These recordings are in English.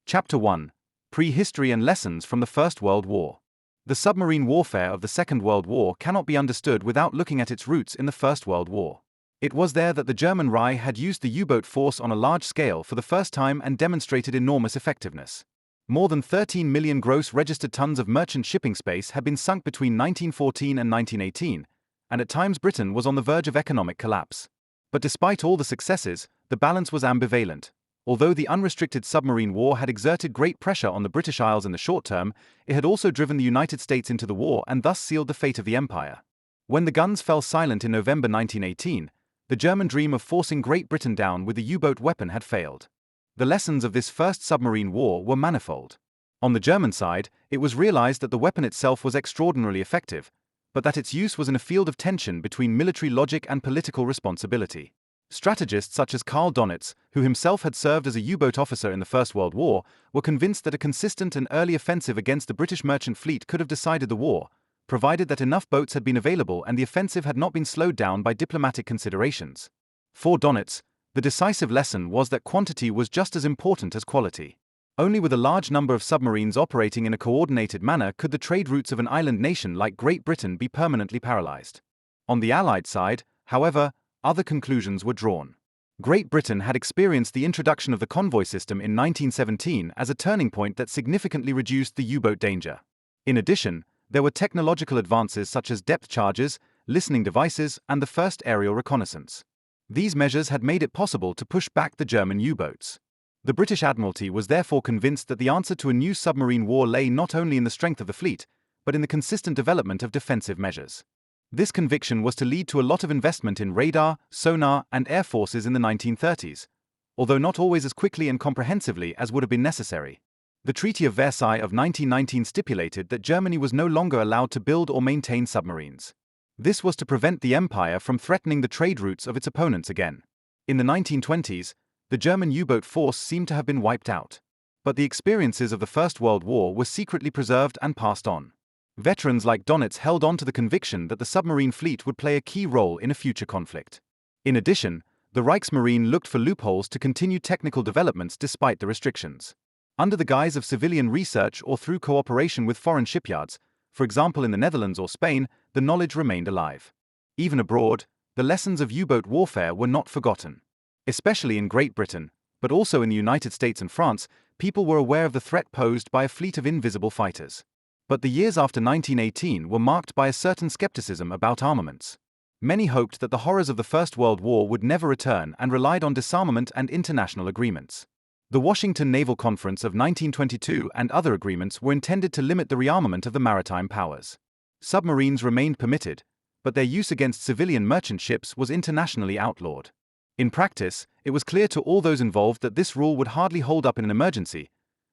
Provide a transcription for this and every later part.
Chapter 1. Prehistory and Lessons from the First World War. The submarine warfare of the Second World War cannot be understood without looking at its roots in the First World War. It was there that the German Reich had used the U-boat force on a large scale for the first time and demonstrated enormous effectiveness. More than 13 million gross registered tons of merchant shipping space had been sunk between 1914 and 1918, and at times Britain was on the verge of economic collapse. But despite all the successes, the balance was ambivalent. Although the unrestricted submarine war had exerted great pressure on the British Isles in the short term, it had also driven the United States into the war and thus sealed the fate of the empire. When the guns fell silent in November 1918, the German dream of forcing Great Britain down with the U-boat weapon had failed. The lessons of this first submarine war were manifold. On the German side, it was realized that the weapon itself was extraordinarily effective, but that its use was in a field of tension between military logic and political responsibility. Strategists such as Karl Dönitz, who himself had served as a U-boat officer in the First World War, were convinced that a consistent and early offensive against the British merchant fleet could have decided the war, provided that enough boats had been available and the offensive had not been slowed down by diplomatic considerations. For Dönitz, the decisive lesson was that quantity was just as important as quality. Only with a large number of submarines operating in a coordinated manner could the trade routes of an island nation like Great Britain be permanently paralyzed. On the Allied side, however, other conclusions were drawn. Great Britain had experienced the introduction of the convoy system in 1917 as a turning point that significantly reduced the U-boat danger. In addition, there were technological advances such as depth charges, listening devices, and the first aerial reconnaissance. These measures had made it possible to push back the German U-boats. The British Admiralty was therefore convinced that the answer to a new submarine war lay not only in the strength of the fleet, but in the consistent development of defensive measures. This conviction was to lead to a lot of investment in radar, sonar, and air forces in the 1930s, although not always as quickly and comprehensively as would have been necessary. The Treaty of Versailles of 1919 stipulated that Germany was no longer allowed to build or maintain submarines. This was to prevent the empire from threatening the trade routes of its opponents again. In the 1920s, the German U-boat force seemed to have been wiped out. But the experiences of the First World War were secretly preserved and passed on. Veterans like Dönitz held on to the conviction that the submarine fleet would play a key role in a future conflict. In addition, the Reichsmarine looked for loopholes to continue technical developments despite the restrictions. Under the guise of civilian research or through cooperation with foreign shipyards, for example in the Netherlands or Spain, the knowledge remained alive. Even abroad, the lessons of U-boat warfare were not forgotten. Especially in Great Britain, but also in the United States and France, people were aware of the threat posed by a fleet of invisible fighters. But the years after 1918 were marked by a certain skepticism about armaments. Many hoped that the horrors of the First World War would never return and relied on disarmament and international agreements. The Washington Naval Conference of 1922 and other agreements were intended to limit the rearmament of the maritime powers. Submarines remained permitted, but their use against civilian merchant ships was internationally outlawed. In practice, it was clear to all those involved that this rule would hardly hold up in an emergency,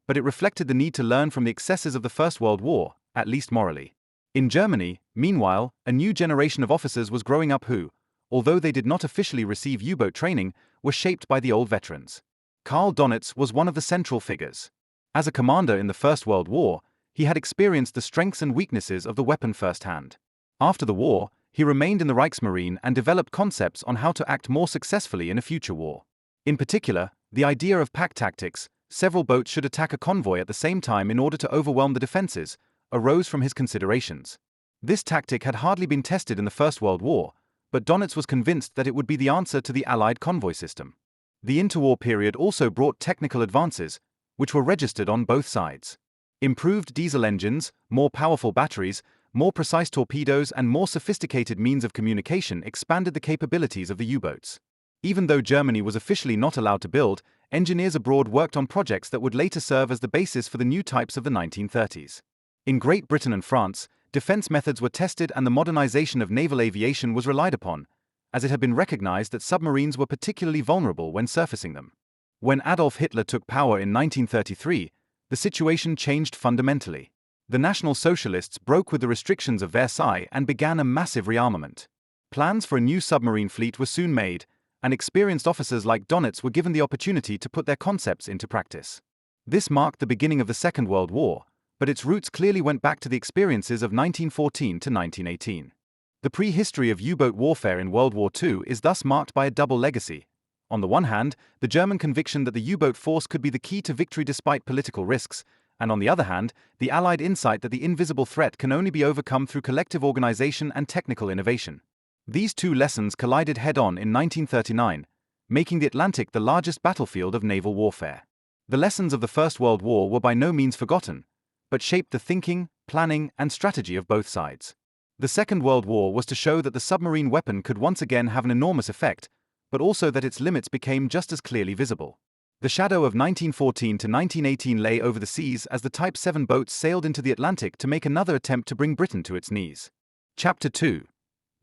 but it reflected the need to learn from the excesses of the First World War, at least morally. In Germany, meanwhile, a new generation of officers was growing up who, although they did not officially receive U-boat training, were shaped by the old veterans. Karl Dönitz was one of the central figures. As a commander in the First World War, he had experienced the strengths and weaknesses of the weapon firsthand. After the war, he remained in the Reichsmarine and developed concepts on how to act more successfully in a future war. In particular, the idea of pack tactics, several boats should attack a convoy at the same time in order to overwhelm the defenses, arose from his considerations. This tactic had hardly been tested in the First World War, but Dönitz was convinced that it would be the answer to the Allied convoy system. The interwar period also brought technical advances, which were registered on both sides. Improved diesel engines, more powerful batteries, more precise torpedoes, and more sophisticated means of communication expanded the capabilities of the U-boats. Even though Germany was officially not allowed to build, engineers abroad worked on projects that would later serve as the basis for the new types of the 1930s. In Great Britain and France, defense methods were tested and the modernization of naval aviation was relied upon, as it had been recognized that submarines were particularly vulnerable when surfacing them. When Adolf Hitler took power in 1933, the situation changed fundamentally. The National Socialists broke with the restrictions of Versailles and began a massive rearmament. Plans for a new submarine fleet were soon made, and experienced officers like Dönitz were given the opportunity to put their concepts into practice. This marked the beginning of the Second World War, but its roots clearly went back to the experiences of 1914 to 1918. The prehistory of U-boat warfare in World War II is thus marked by a double legacy. On the one hand, the German conviction that the U-boat force could be the key to victory despite political risks, and on the other hand, the Allied insight that the invisible threat can only be overcome through collective organization and technical innovation. These two lessons collided head-on in 1939, making the Atlantic the largest battlefield of naval warfare. The lessons of the First World War were by no means forgotten, but shaped the thinking, planning, and strategy of both sides. The Second World War was to show that the submarine weapon could once again have an enormous effect, but also that its limits became just as clearly visible. The shadow of 1914 to 1918 lay over the seas as the Type 7 boats sailed into the Atlantic to make another attempt to bring Britain to its knees. Chapter 2.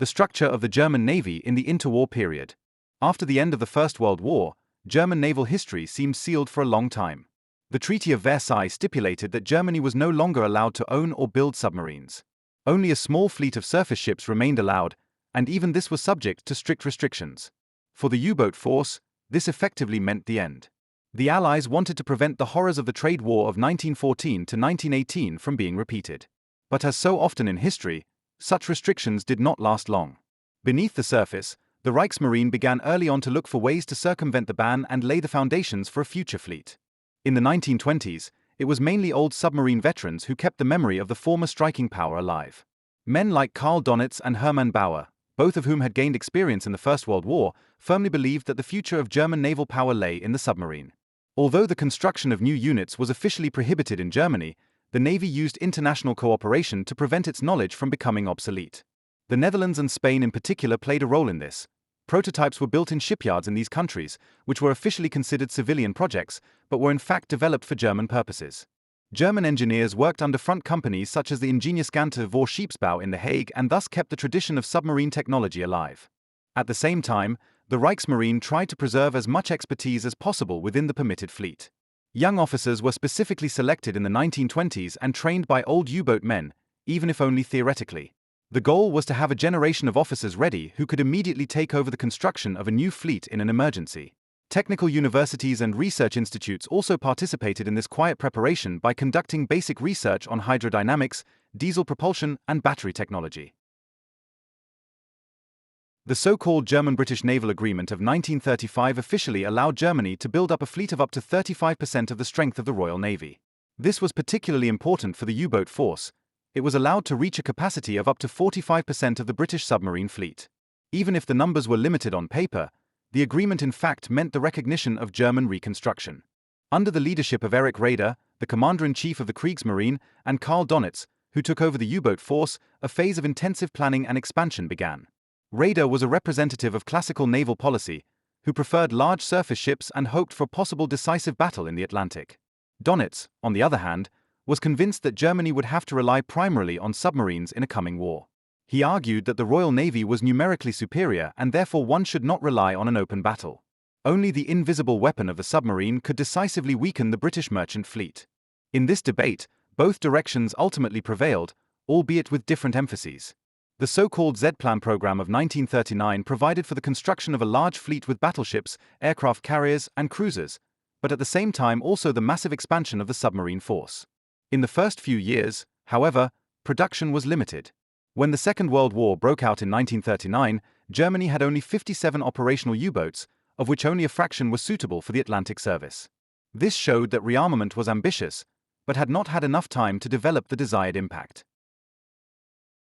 The structure of the German Navy in the interwar period. After the end of the First World War, German naval history seemed sealed for a long time. The Treaty of Versailles stipulated that Germany was no longer allowed to own or build submarines. Only a small fleet of surface ships remained allowed, and even this was subject to strict restrictions. For the U-boat force, this effectively meant the end. The Allies wanted to prevent the horrors of the trade war of 1914 to 1918 from being repeated. But as so often in history, such restrictions did not last long. Beneath the surface, the Reichsmarine began early on to look for ways to circumvent the ban and lay the foundations for a future fleet. In the 1920s, it was mainly old submarine veterans who kept the memory of the former striking power alive. Men like Karl Dönitz and Hermann Bauer, both of whom had gained experience in the First World War, firmly believed that the future of German naval power lay in the submarine. Although the construction of new units was officially prohibited in Germany, the Navy used international cooperation to prevent its knowledge from becoming obsolete. The Netherlands and Spain in particular played a role in this. Prototypes were built in shipyards in these countries, which were officially considered civilian projects, but were in fact developed for German purposes. German engineers worked under front companies such as the Ingenieurskantor vor Schiffsbau in The Hague and thus kept the tradition of submarine technology alive. At the same time, the Reichsmarine tried to preserve as much expertise as possible within the permitted fleet. Young officers were specifically selected in the 1920s and trained by old U-boat men, even if only theoretically. The goal was to have a generation of officers ready who could immediately take over the construction of a new fleet in an emergency. Technical universities and research institutes also participated in this quiet preparation by conducting basic research on hydrodynamics, diesel propulsion, and battery technology. The so-called German-British Naval Agreement of 1935 officially allowed Germany to build up a fleet of up to 35% of the strength of the Royal Navy. This was particularly important for the U-boat force. It was allowed to reach a capacity of up to 45% of the British submarine fleet. Even if the numbers were limited on paper, the agreement in fact meant the recognition of German reconstruction. Under the leadership of Erich Raeder, the commander-in-chief of the Kriegsmarine, and Karl Dönitz, who took over the U-boat force, a phase of intensive planning and expansion began. Raeder was a representative of classical naval policy, who preferred large surface ships and hoped for a possible decisive battle in the Atlantic. Dönitz, on the other hand, was convinced that Germany would have to rely primarily on submarines in a coming war. He argued that the Royal Navy was numerically superior and therefore one should not rely on an open battle. Only the invisible weapon of the submarine could decisively weaken the British merchant fleet. In this debate, both directions ultimately prevailed, albeit with different emphases. The so-called Z-Plan program of 1939 provided for the construction of a large fleet with battleships, aircraft carriers, and cruisers, but at the same time also the massive expansion of the submarine force. In the first few years, however, production was limited. When the Second World War broke out in 1939, Germany had only 57 operational U-boats, of which only a fraction was suitable for the Atlantic service. This showed that rearmament was ambitious, but had not had enough time to develop the desired impact.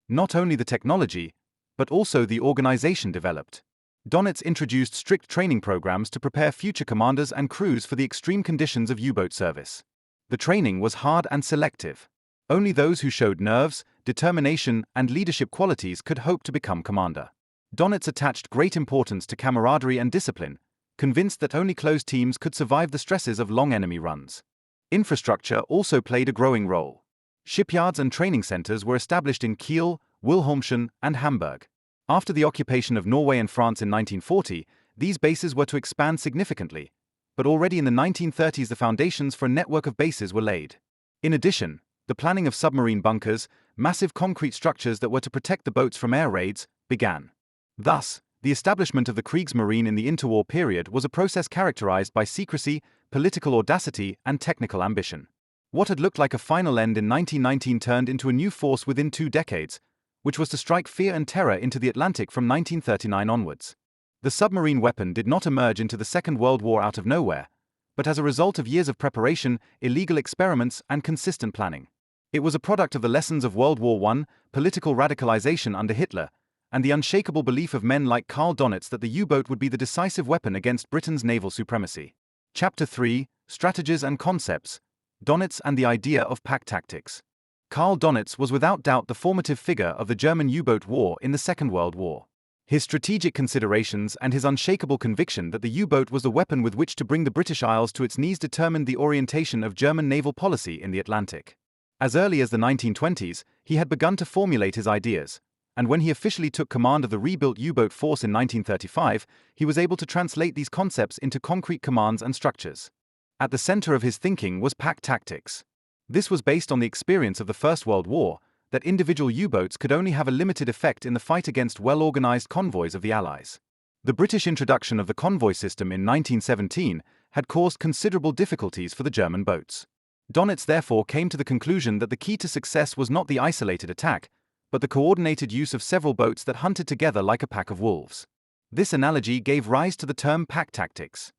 Not only the technology, but also the organization developed. Dönitz introduced strict training programs to prepare future commanders and crews for the extreme conditions of U-boat service. The training was hard and selective. Only those who showed nerves, determination, and leadership qualities could hope to become commander. Dönitz attached great importance to camaraderie and discipline, convinced that only close teams could survive the stresses of long enemy runs. Infrastructure also played a growing role. Shipyards and training centers were established in Kiel, Wilhelmshaven, and Hamburg. After the occupation of Norway and France in 1940, these bases were to expand significantly, but already in the 1930s the foundations for a network of bases were laid. In addition, the planning of submarine bunkers, massive concrete structures that were to protect the boats from air raids, began. Thus, the establishment of the Kriegsmarine in the interwar period was a process characterized by secrecy, political audacity, and technical ambition. What had looked like a final end in 1919 turned into a new force within 2 decades, which was to strike fear and terror into the Atlantic from 1939 onwards. The submarine weapon did not emerge into the Second World War out of nowhere, but as a result of years of preparation, illegal experiments, and consistent planning. It was a product of the lessons of World War I, political radicalization under Hitler, and the unshakable belief of men like Karl Dönitz that the U-boat would be the decisive weapon against Britain's naval supremacy. Chapter 3: Strategies and Concepts. Dönitz and the Idea of Pack Tactics. Karl Dönitz was without doubt the formative figure of the German U-boat war in the Second World War. His strategic considerations and his unshakable conviction that the U-boat was the weapon with which to bring the British Isles to its knees determined the orientation of German naval policy in the Atlantic. As early as the 1920s, he had begun to formulate his ideas, and when he officially took command of the rebuilt U-boat force in 1935, he was able to translate these concepts into concrete commands and structures. At the center of his thinking was pack tactics. This was based on the experience of the First World War, that individual U-boats could only have a limited effect in the fight against well-organized convoys of the Allies. The British introduction of the convoy system in 1917 had caused considerable difficulties for the German boats. Dönitz therefore came to the conclusion that the key to success was not the isolated attack, but the coordinated use of several boats that hunted together like a pack of wolves. This analogy gave rise to the term pack tactics.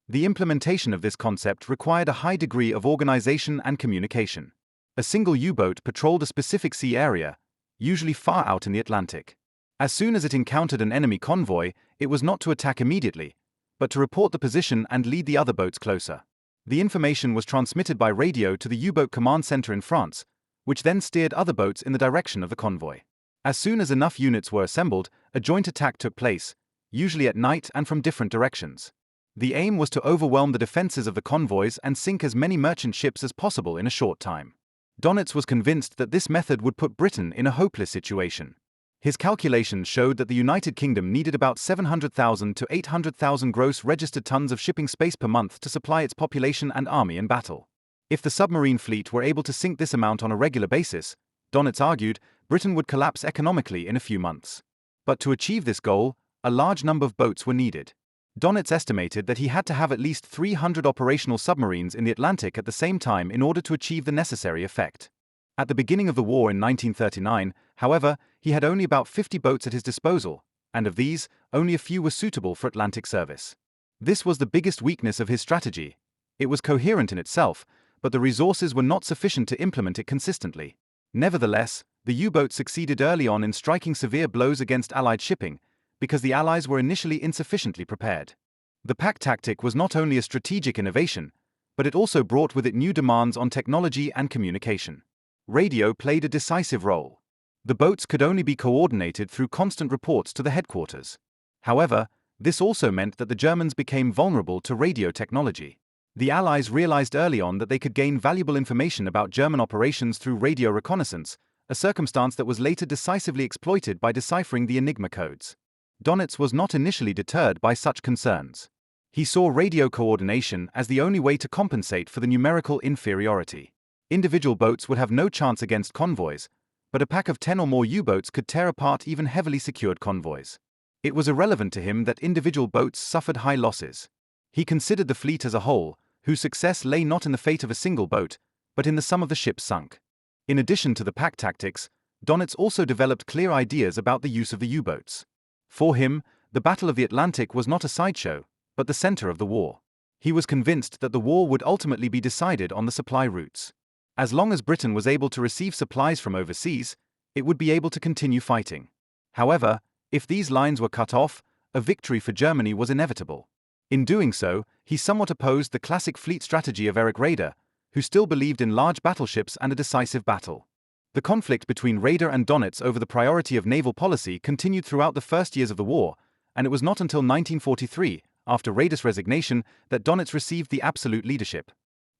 The implementation of this concept required a high degree of organization and communication. A single U-boat patrolled a specific sea area, usually far out in the Atlantic. As soon as it encountered an enemy convoy, it was not to attack immediately, but to report the position and lead the other boats closer. The information was transmitted by radio to the U-boat command center in France, which then steered other boats in the direction of the convoy. As soon as enough units were assembled, a joint attack took place, usually at night and from different directions. The aim was to overwhelm the defenses of the convoys and sink as many merchant ships as possible in a short time. Dönitz was convinced that this method would put Britain in a hopeless situation. His calculations showed that the United Kingdom needed about 700,000 to 800,000 gross registered tons of shipping space per month to supply its population and army in battle. If the submarine fleet were able to sink this amount on a regular basis, Dönitz argued, Britain would collapse economically in a few months. But to achieve this goal, a large number of boats were needed. Dönitz estimated that he had to have at least 300 operational submarines in the Atlantic at the same time in order to achieve the necessary effect. At the beginning of the war in 1939, however, he had only about 50 boats at his disposal, and of these, only a few were suitable for Atlantic service. This was the biggest weakness of his strategy. It was coherent in itself, but the resources were not sufficient to implement it consistently. Nevertheless, the U-boat succeeded early on in striking severe blows against Allied shipping, because the Allies were initially insufficiently prepared. The pack tactic was not only a strategic innovation, but it also brought with it new demands on technology and communication. Radio played a decisive role. The boats could only be coordinated through constant reports to the headquarters. However, this also meant that the Germans became vulnerable to radio technology. The Allies realized early on that they could gain valuable information about German operations through radio reconnaissance, a circumstance that was later decisively exploited by deciphering the Enigma codes. Dönitz was not initially deterred by such concerns. He saw radio coordination as the only way to compensate for the numerical inferiority. Individual boats would have no chance against convoys, but a pack of 10 or more U-boats could tear apart even heavily secured convoys. It was irrelevant to him that individual boats suffered high losses. He considered the fleet as a whole, whose success lay not in the fate of a single boat, but in the sum of the ships sunk. In addition to the pack tactics, Dönitz also developed clear ideas about the use of the U-boats. For him, the Battle of the Atlantic was not a sideshow, but the center of the war. He was convinced that the war would ultimately be decided on the supply routes. As long as Britain was able to receive supplies from overseas, it would be able to continue fighting. However, if these lines were cut off, a victory for Germany was inevitable. In doing so, he somewhat opposed the classic fleet strategy of Erich Raeder, who still believed in large battleships and a decisive battle. The conflict between Raeder and Dönitz over the priority of naval policy continued throughout the first years of the war, and it was not until 1943, after Raeder's resignation, that Dönitz received the absolute leadership.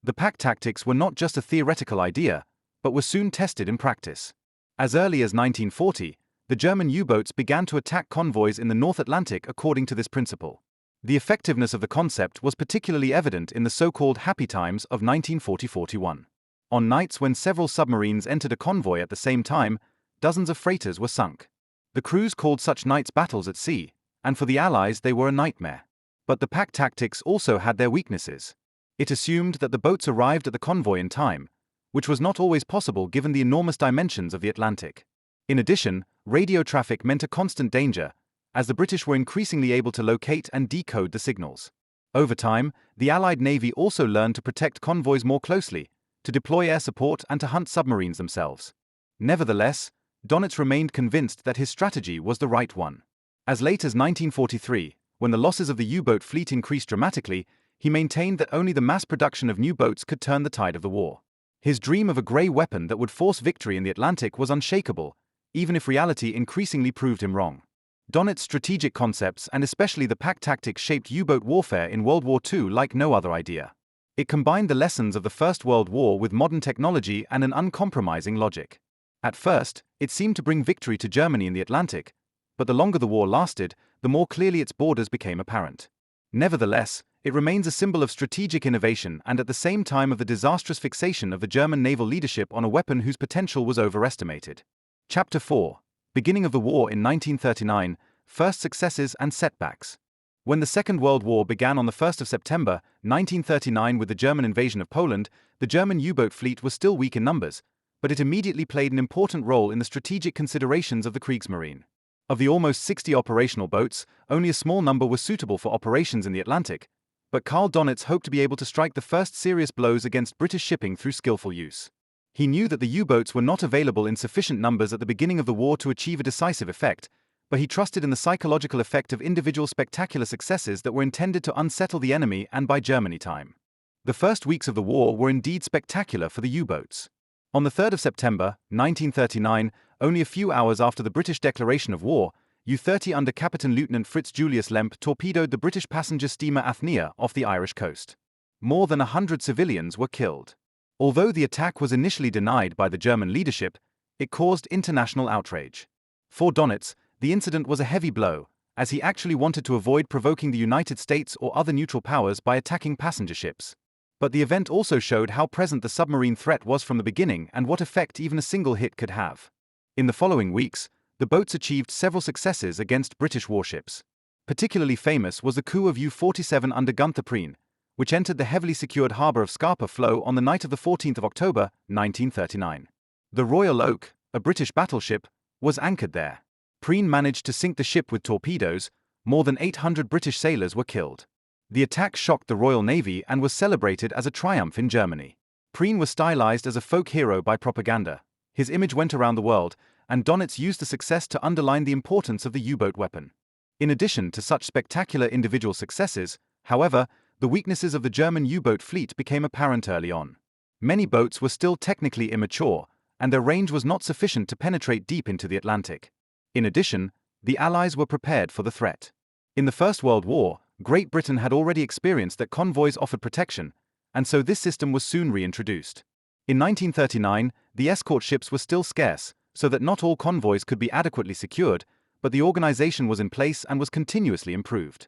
The pack tactics were not just a theoretical idea, but were soon tested in practice. As early as 1940, the German U-boats began to attack convoys in the North Atlantic according to this principle. The effectiveness of the concept was particularly evident in the so-called happy times of 1940-41. On nights when several submarines entered a convoy at the same time, dozens of freighters were sunk. The crews called such nights battles at sea, and for the Allies they were a nightmare. But the pack tactics also had their weaknesses. It assumed that the boats arrived at the convoy in time, which was not always possible given the enormous dimensions of the Atlantic. In addition, radio traffic meant a constant danger, as the British were increasingly able to locate and decode the signals. Over time, the Allied Navy also learned to protect convoys more closely, to deploy air support and to hunt submarines themselves. Nevertheless, Dönitz remained convinced that his strategy was the right one. As late as 1943, when the losses of the U-boat fleet increased dramatically, he maintained that only the mass production of new boats could turn the tide of the war. His dream of a grey weapon that would force victory in the Atlantic was unshakable, even if reality increasingly proved him wrong. Dönitz's strategic concepts and especially the pack tactics shaped U-boat warfare in World War II like no other idea. It combined the lessons of the First World War with modern technology and an uncompromising logic. At first, it seemed to bring victory to Germany in the Atlantic, but the longer the war lasted, the more clearly its borders became apparent. Nevertheless, it remains a symbol of strategic innovation and at the same time of the disastrous fixation of the German naval leadership on a weapon whose potential was overestimated. Chapter 4. Beginning of the war in 1939, First Successes and Setbacks. When the Second World War began on the 1st of September, 1939 with the German invasion of Poland, the German U-boat fleet was still weak in numbers, but it immediately played an important role in the strategic considerations of the Kriegsmarine. Of the almost 60 operational boats, only a small number were suitable for operations in the Atlantic, but Karl Dönitz hoped to be able to strike the first serious blows against British shipping through skillful use. He knew that the U-boats were not available in sufficient numbers at the beginning of the war to achieve a decisive effect, but he trusted in the psychological effect of individual spectacular successes that were intended to unsettle the enemy and buy Germany time. The first weeks of the war were indeed spectacular for the U-boats. On the 3rd of September, 1939, only a few hours after the British declaration of war, U-30 under Captain Lieutenant Fritz Julius Lemp torpedoed the British passenger steamer Athenia off the Irish coast. More than 100 civilians were killed. Although the attack was initially denied by the German leadership, it caused international outrage. For Dönitz, the incident was a heavy blow, as he actually wanted to avoid provoking the United States or other neutral powers by attacking passenger ships. But the event also showed how present the submarine threat was from the beginning and what effect even a single hit could have. In the following weeks, the boats achieved several successes against British warships. Particularly famous was the coup of U-47 under Gunther Prien, which entered the heavily secured harbour of Scapa Flow on the night of the 14th of October, 1939. The Royal Oak, a British battleship, was anchored there. Prien managed to sink the ship with torpedoes. More than 800 British sailors were killed. The attack shocked the Royal Navy and was celebrated as a triumph in Germany. Prien was stylized as a folk hero by propaganda. His image went around the world, and Dönitz used the success to underline the importance of the U-boat weapon. In addition to such spectacular individual successes, however, the weaknesses of the German U-boat fleet became apparent early on. Many boats were still technically immature, and their range was not sufficient to penetrate deep into the Atlantic. In addition, the Allies were prepared for the threat. In the First World War, Great Britain had already experienced that convoys offered protection, and so this system was soon reintroduced. In 1939, the escort ships were still scarce, so that not all convoys could be adequately secured, but the organization was in place and was continuously improved.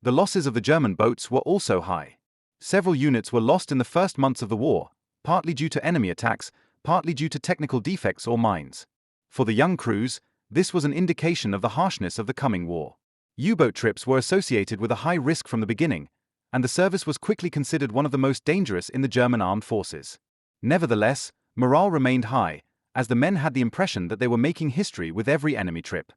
The losses of the German boats were also high. Several units were lost in the first months of the war, partly due to enemy attacks, partly due to technical defects or mines. For the young crews, this was an indication of the harshness of the coming war. U-boat trips were associated with a high risk from the beginning, and the service was quickly considered one of the most dangerous in the German armed forces. Nevertheless, morale remained high, as the men had the impression that they were making history with every enemy trip.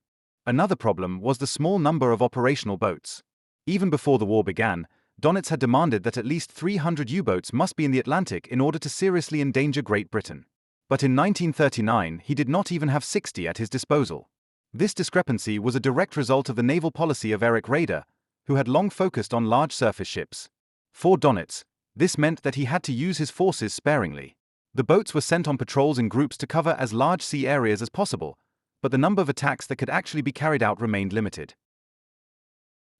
Another problem was the small number of operational boats. Even before the war began, Dönitz had demanded that at least 300 U-boats must be in the Atlantic in order to seriously endanger Great Britain. But in 1939, he did not even have 60 at his disposal. This discrepancy was a direct result of the naval policy of Erich Raeder, who had long focused on large surface ships. For Dönitz, this meant that he had to use his forces sparingly. The boats were sent on patrols in groups to cover as large sea areas as possible, but the number of attacks that could actually be carried out remained limited.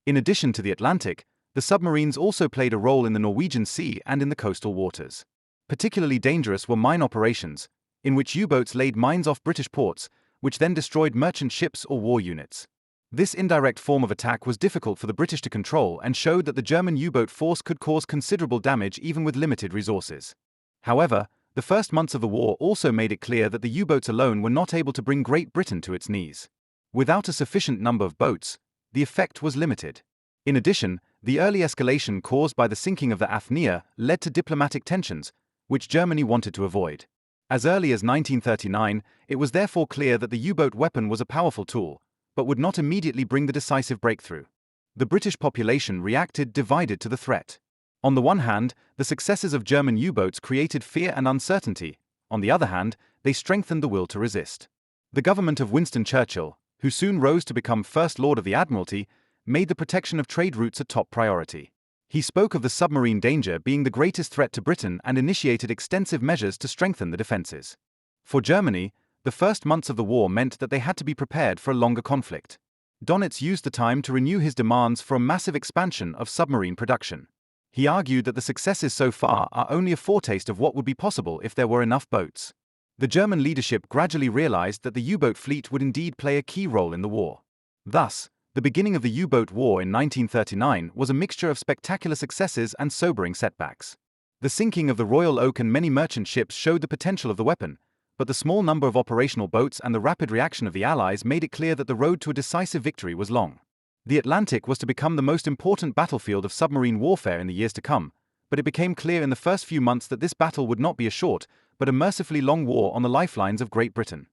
In addition to the Atlantic, the submarines also played a role in the Norwegian Sea and in the coastal waters. Particularly dangerous were mine operations, in which U-boats laid mines off British ports, which then destroyed merchant ships or war units. This indirect form of attack was difficult for the British to control and showed that the German U-boat force could cause considerable damage even with limited resources. However, the first months of the war also made it clear that the U-boats alone were not able to bring Great Britain to its knees. Without a sufficient number of boats, the effect was limited. In addition, the early escalation caused by the sinking of the Athenia led to diplomatic tensions, which Germany wanted to avoid. As early as 1939, it was therefore clear that the U-boat weapon was a powerful tool, but would not immediately bring the decisive breakthrough. The British population reacted divided to the threat. On the one hand, the successes of German U-boats created fear and uncertainty. On the other hand, they strengthened the will to resist. The government of Winston Churchill, who soon rose to become First Lord of the Admiralty, made the protection of trade routes a top priority. He spoke of the submarine danger being the greatest threat to Britain and initiated extensive measures to strengthen the defences. For Germany, the first months of the war meant that they had to be prepared for a longer conflict. Dönitz used the time to renew his demands for a massive expansion of submarine production. He argued that the successes so far are only a foretaste of what would be possible if there were enough boats. The German leadership gradually realized that the U-boat fleet would indeed play a key role in the war. Thus, the beginning of the U-boat war in 1939 was a mixture of spectacular successes and sobering setbacks. The sinking of the Royal Oak and many merchant ships showed the potential of the weapon, but the small number of operational boats and the rapid reaction of the Allies made it clear that the road to a decisive victory was long. The Atlantic was to become the most important battlefield of submarine warfare in the years to come, but it became clear in the first few months that this battle would not be a short, but a mercifully long war on the lifelines of Great Britain.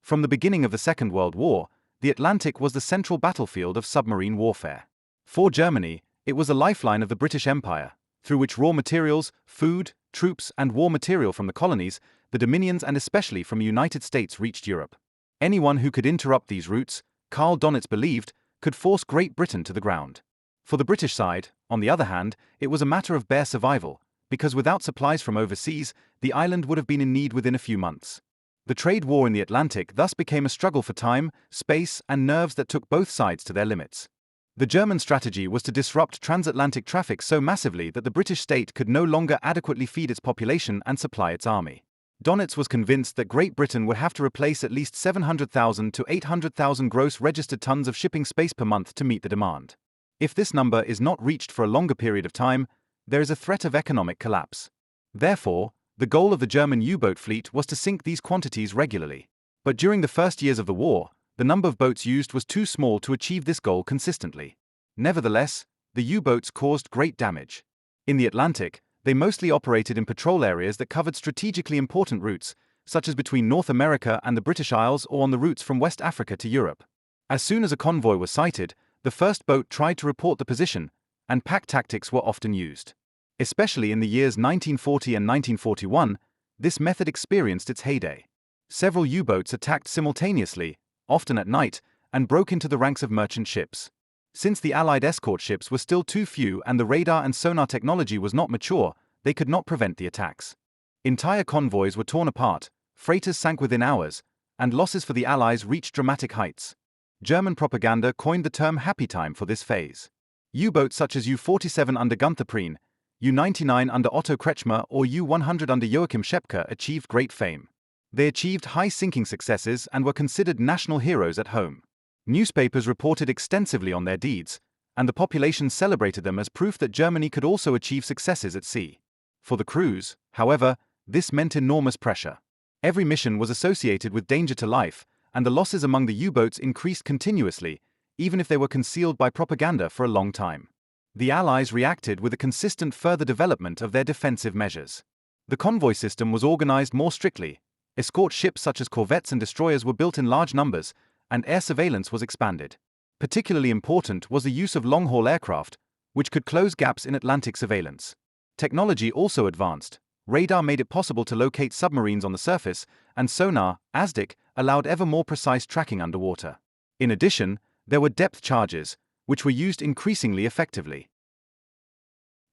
From the beginning of the Second World War, the Atlantic was the central battlefield of submarine warfare. For Germany, it was the lifeline of the British Empire, through which raw materials, food, troops, and war material from the colonies, the dominions, and especially from the United States reached Europe. Anyone who could interrupt these routes, Karl Dönitz believed, could force Great Britain to the ground. For the British side, on the other hand, it was a matter of bare survival, because without supplies from overseas, the island would have been in need within a few months. The trade war in the Atlantic thus became a struggle for time, space, and nerves that took both sides to their limits. The German strategy was to disrupt transatlantic traffic so massively that the British state could no longer adequately feed its population and supply its army. Dönitz was convinced that Great Britain would have to replace at least 700,000 to 800,000 gross registered tons of shipping space per month to meet the demand. If this number is not reached for a longer period of time, there is a threat of economic collapse. Therefore, the goal of the German U-boat fleet was to sink these quantities regularly. But during the first years of the war, the number of boats used was too small to achieve this goal consistently. Nevertheless, the U-boats caused great damage. In the Atlantic, they mostly operated in patrol areas that covered strategically important routes, such as between North America and the British Isles or on the routes from West Africa to Europe. As soon as a convoy was sighted, the first boat tried to report the position, and pack tactics were often used. Especially in the years 1940 and 1941, this method experienced its heyday. Several U-boats attacked simultaneously, often at night, and broke into the ranks of merchant ships. Since the Allied escort ships were still too few and the radar and sonar technology was not mature, they could not prevent the attacks. Entire convoys were torn apart, freighters sank within hours, and losses for the Allies reached dramatic heights. German propaganda coined the term happy time for this phase. U-boats such as U-47 under Gunther Prien, U-99 under Otto Kretschmer or U-100 under Joachim Schepke achieved great fame. They achieved high sinking successes and were considered national heroes at home. Newspapers reported extensively on their deeds, and the population celebrated them as proof that Germany could also achieve successes at sea. For the crews, however, this meant enormous pressure. Every mission was associated with danger to life, and the losses among the U-boats increased continuously, even if they were concealed by propaganda for a long time. The Allies reacted with a consistent further development of their defensive measures. The convoy system was organized more strictly. Escort ships such as corvettes and destroyers were built in large numbers, and air surveillance was expanded. Particularly important was the use of long-haul aircraft, which could close gaps in Atlantic surveillance. Technology also advanced. Radar made it possible to locate submarines on the surface, and sonar, ASDIC, allowed ever more precise tracking underwater. In addition, there were depth charges, which were used increasingly effectively.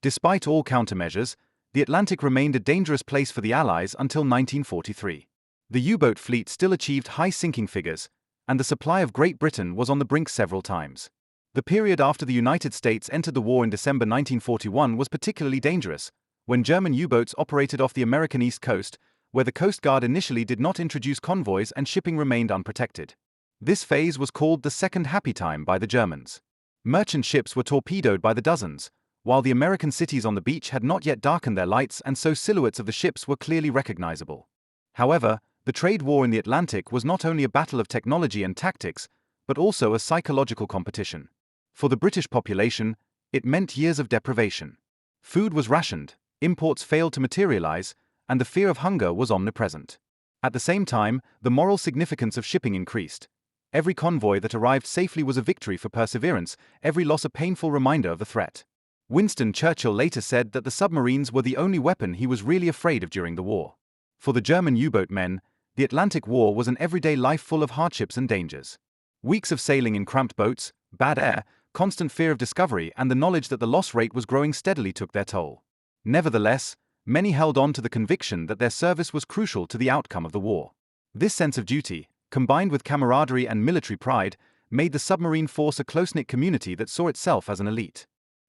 Despite all countermeasures, the Atlantic remained a dangerous place for the Allies until 1943. The U-boat fleet still achieved high sinking figures, and the supply of Great Britain was on the brink several times. The period after the United States entered the war in December 1941 was particularly dangerous, when German U-boats operated off the American East Coast, where the Coast Guard initially did not introduce convoys and shipping remained unprotected. This phase was called the Second Happy Time by the Germans. Merchant ships were torpedoed by the dozens, while the American cities on the beach had not yet darkened their lights and so silhouettes of the ships were clearly recognizable. However, the trade war in the Atlantic was not only a battle of technology and tactics, but also a psychological competition. For the British population, it meant years of deprivation. Food was rationed, imports failed to materialize, and the fear of hunger was omnipresent. At the same time, the moral significance of shipping increased. Every convoy that arrived safely was a victory for perseverance, every loss a painful reminder of the threat. Winston Churchill later said that the submarines were the only weapon he was really afraid of during the war. For the German U-boat men, the Atlantic War was an everyday life full of hardships and dangers. Weeks of sailing in cramped boats, bad air, constant fear of discovery, and the knowledge that the loss rate was growing steadily took their toll. Nevertheless, many held on to the conviction that their service was crucial to the outcome of the war. This sense of duty, combined with camaraderie and military pride, made the submarine force a close-knit community that saw itself as an elite.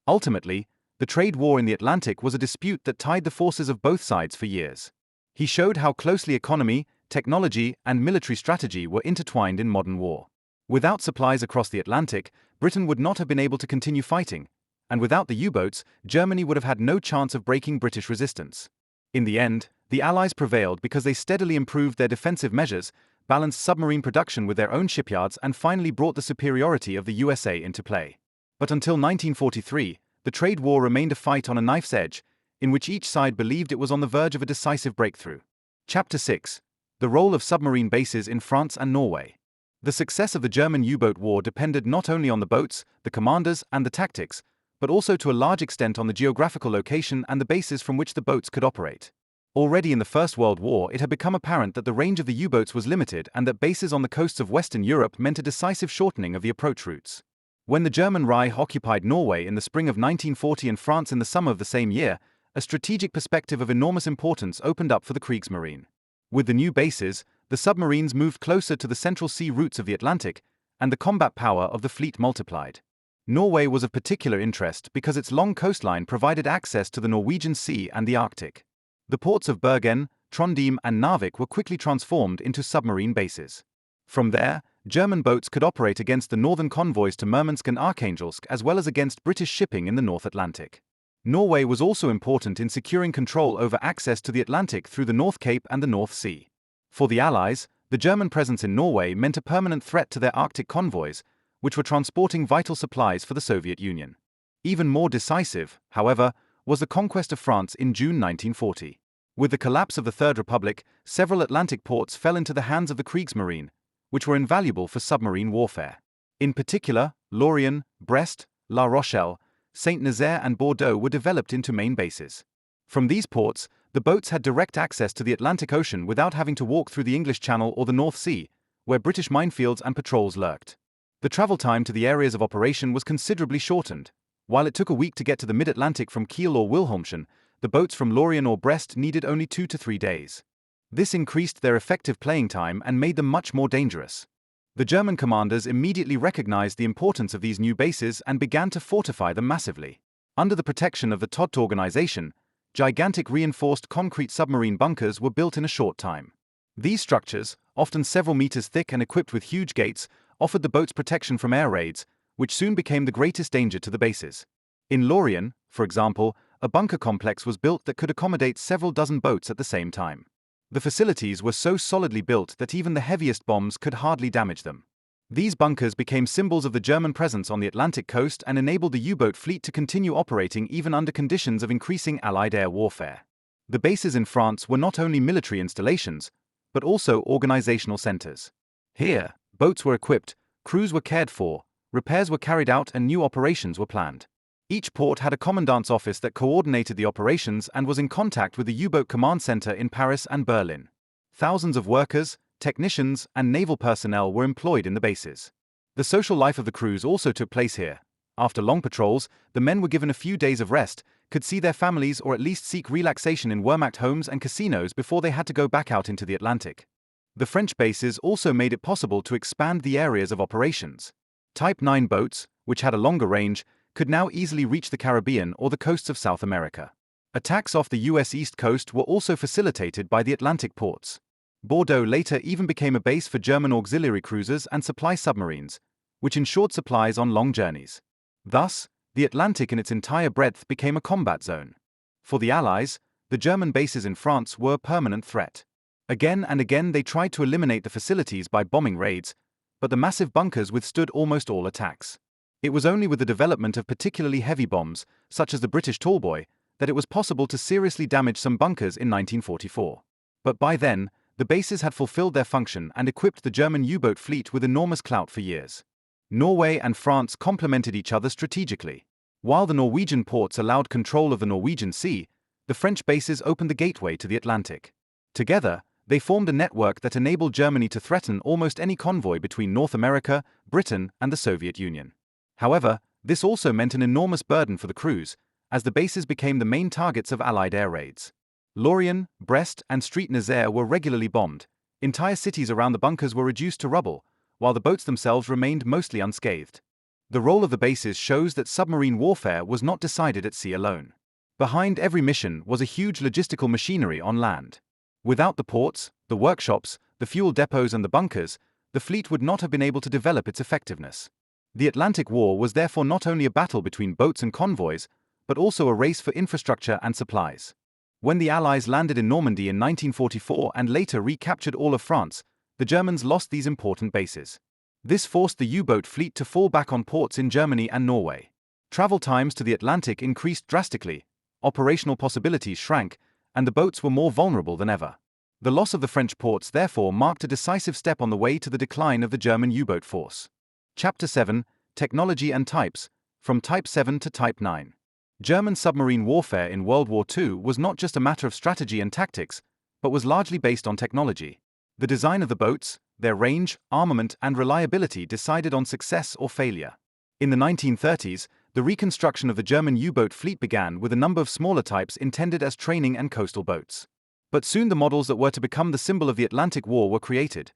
Ultimately, the trade war in the Atlantic was a dispute that tied the forces of both sides for years. He showed how closely economy, technology, and military strategy were intertwined in modern war. Without supplies across the Atlantic, Britain would not have been able to continue fighting, and without the U-boats, Germany would have had no chance of breaking British resistance. In the end, the Allies prevailed because they steadily improved their defensive measures, balanced submarine production with their own shipyards, and finally brought the superiority of the USA into play. But until 1943, the trade war remained a fight on a knife's edge, in which each side believed it was on the verge of a decisive breakthrough. Chapter 6. The role of submarine bases in France and Norway. The success of the German U-boat war depended not only on the boats, the commanders, and the tactics, but also to a large extent on the geographical location and the bases from which the boats could operate. Already in the First World War, it had become apparent that the range of the U-boats was limited and that bases on the coasts of Western Europe meant a decisive shortening of the approach routes. When the German Reich occupied Norway in the spring of 1940 and France in the summer of the same year, a strategic perspective of enormous importance opened up for the Kriegsmarine. With the new bases, the submarines moved closer to the central sea routes of the Atlantic, and the combat power of the fleet multiplied. Norway was of particular interest because its long coastline provided access to the Norwegian Sea and the Arctic. The ports of Bergen, Trondheim, and Narvik were quickly transformed into submarine bases. From there, German boats could operate against the northern convoys to Murmansk and Archangelsk, as well as against British shipping in the North Atlantic. Norway was also important in securing control over access to the Atlantic through the North Cape and the North Sea. For the Allies, the German presence in Norway meant a permanent threat to their Arctic convoys, which were transporting vital supplies for the Soviet Union. Even more decisive, however, was the conquest of France in June 1940. With the collapse of the Third Republic, several Atlantic ports fell into the hands of the Kriegsmarine, which were invaluable for submarine warfare. In particular, Lorient, Brest, La Rochelle, Saint-Nazaire and Bordeaux were developed into main bases. From these ports, the boats had direct access to the Atlantic Ocean without having to walk through the English Channel or the North Sea, where British minefields and patrols lurked. The travel time to the areas of operation was considerably shortened. While it took a week to get to the mid-Atlantic from Kiel or Wilhelmshaven, the boats from Lorient or Brest needed only 2 to 3 days. This increased their effective playing time and made them much more dangerous. The German commanders immediately recognized the importance of these new bases and began to fortify them massively. Under the protection of the Todt organization, gigantic reinforced concrete submarine bunkers were built in a short time. These structures, often several meters thick and equipped with huge gates, offered the boats protection from air raids, which soon became the greatest danger to the bases. In Lorient, for example, a bunker complex was built that could accommodate several dozen boats at the same time. The facilities were so solidly built that even the heaviest bombs could hardly damage them. These bunkers became symbols of the German presence on the Atlantic coast and enabled the U-boat fleet to continue operating even under conditions of increasing Allied air warfare. The bases in France were not only military installations, but also organizational centers. Here, boats were equipped, crews were cared for, repairs were carried out, and new operations were planned. Each port had a commandant's office that coordinated the operations and was in contact with the U-boat command center in Paris and Berlin. Thousands of workers, technicians, and naval personnel were employed in the bases. The social life of the crews also took place here. After long patrols, the men were given a few days of rest, could see their families, or at least seek relaxation in Wehrmacht homes and casinos before they had to go back out into the Atlantic. The French bases also made it possible to expand the areas of operations. Type 9 boats, which had a longer range, could now easily reach the Caribbean or the coasts of South America. Attacks off the US East Coast were also facilitated by the Atlantic ports. Bordeaux later even became a base for German auxiliary cruisers and supply submarines, which ensured supplies on long journeys. Thus, the Atlantic in its entire breadth became a combat zone. For the Allies, the German bases in France were a permanent threat. Again and again they tried to eliminate the facilities by bombing raids, but the massive bunkers withstood almost all attacks. It was only with the development of particularly heavy bombs, such as the British Tallboy, that it was possible to seriously damage some bunkers in 1944. But by then, The bases had fulfilled their function and equipped the German U-boat fleet with enormous clout for years. Norway and France complemented each other strategically. While the Norwegian ports allowed control of the Norwegian Sea, the French bases opened the gateway to the Atlantic. Together, they formed a network that enabled Germany to threaten almost any convoy between North America, Britain, and the Soviet Union. However, this also meant an enormous burden for the crews, as the bases became the main targets of Allied air raids. Lorient, Brest, and St-Nazaire were regularly bombed. Entire cities around the bunkers were reduced to rubble, while the boats themselves remained mostly unscathed. The role of the bases shows that submarine warfare was not decided at sea alone. Behind every mission was a huge logistical machinery on land. Without the ports, the workshops, the fuel depots, and the bunkers, the fleet would not have been able to develop its effectiveness. The Atlantic War was therefore not only a battle between boats and convoys, but also a race for infrastructure and supplies. When the Allies landed in Normandy in 1944 and later recaptured all of France, the Germans lost these important bases. This forced the U-boat fleet to fall back on ports in Germany and Norway. Travel times to the Atlantic increased drastically, operational possibilities shrank, and the boats were more vulnerable than ever. The loss of the French ports therefore marked a decisive step on the way to the decline of the German U-boat force. Chapter 7: Technology and Types, from Type 7 to Type 9. German submarine warfare in World War II was not just a matter of strategy and tactics, but was largely based on technology. The design of the boats, their range, armament, and reliability decided on success or failure. In the 1930s, the reconstruction of the German U-boat fleet began with a number of smaller types intended as training and coastal boats. But soon the models that were to become the symbol of the Atlantic War were created.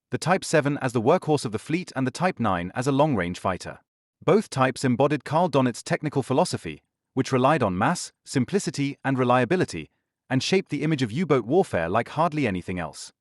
The Type 7 as the workhorse of the fleet and the Type 9 as a long-range fighter. Both types embodied Karl Dönitz's technical philosophy, which relied on mass, simplicity, and reliability, and shaped the image of U-boat warfare like hardly anything else.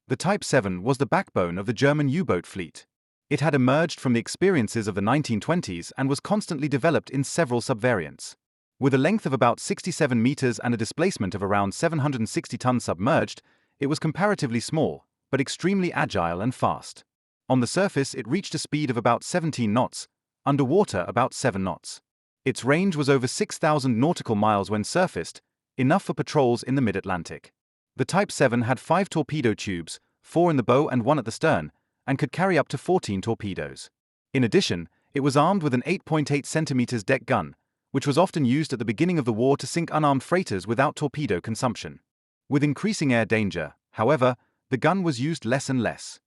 The Type 7 was the backbone of the German U-boat fleet. It had emerged from the experiences of the 1920s and was constantly developed in several subvariants. With a length of about 67 meters and a displacement of around 760 tons submerged, it was comparatively small, but extremely agile and fast. On the surface, it reached a speed of about 17 knots, underwater about 7 knots. Its range was over 6,000 nautical miles when surfaced, enough for patrols in the mid-Atlantic. The Type 7 had 5 torpedo tubes, 4 in the bow and 1 at the stern, and could carry up to 14 torpedoes. In addition, it was armed with an 8.8 centimeters deck gun, which was often used at the beginning of the war to sink unarmed freighters without torpedo consumption. With increasing air danger, however, the gun was used less and less.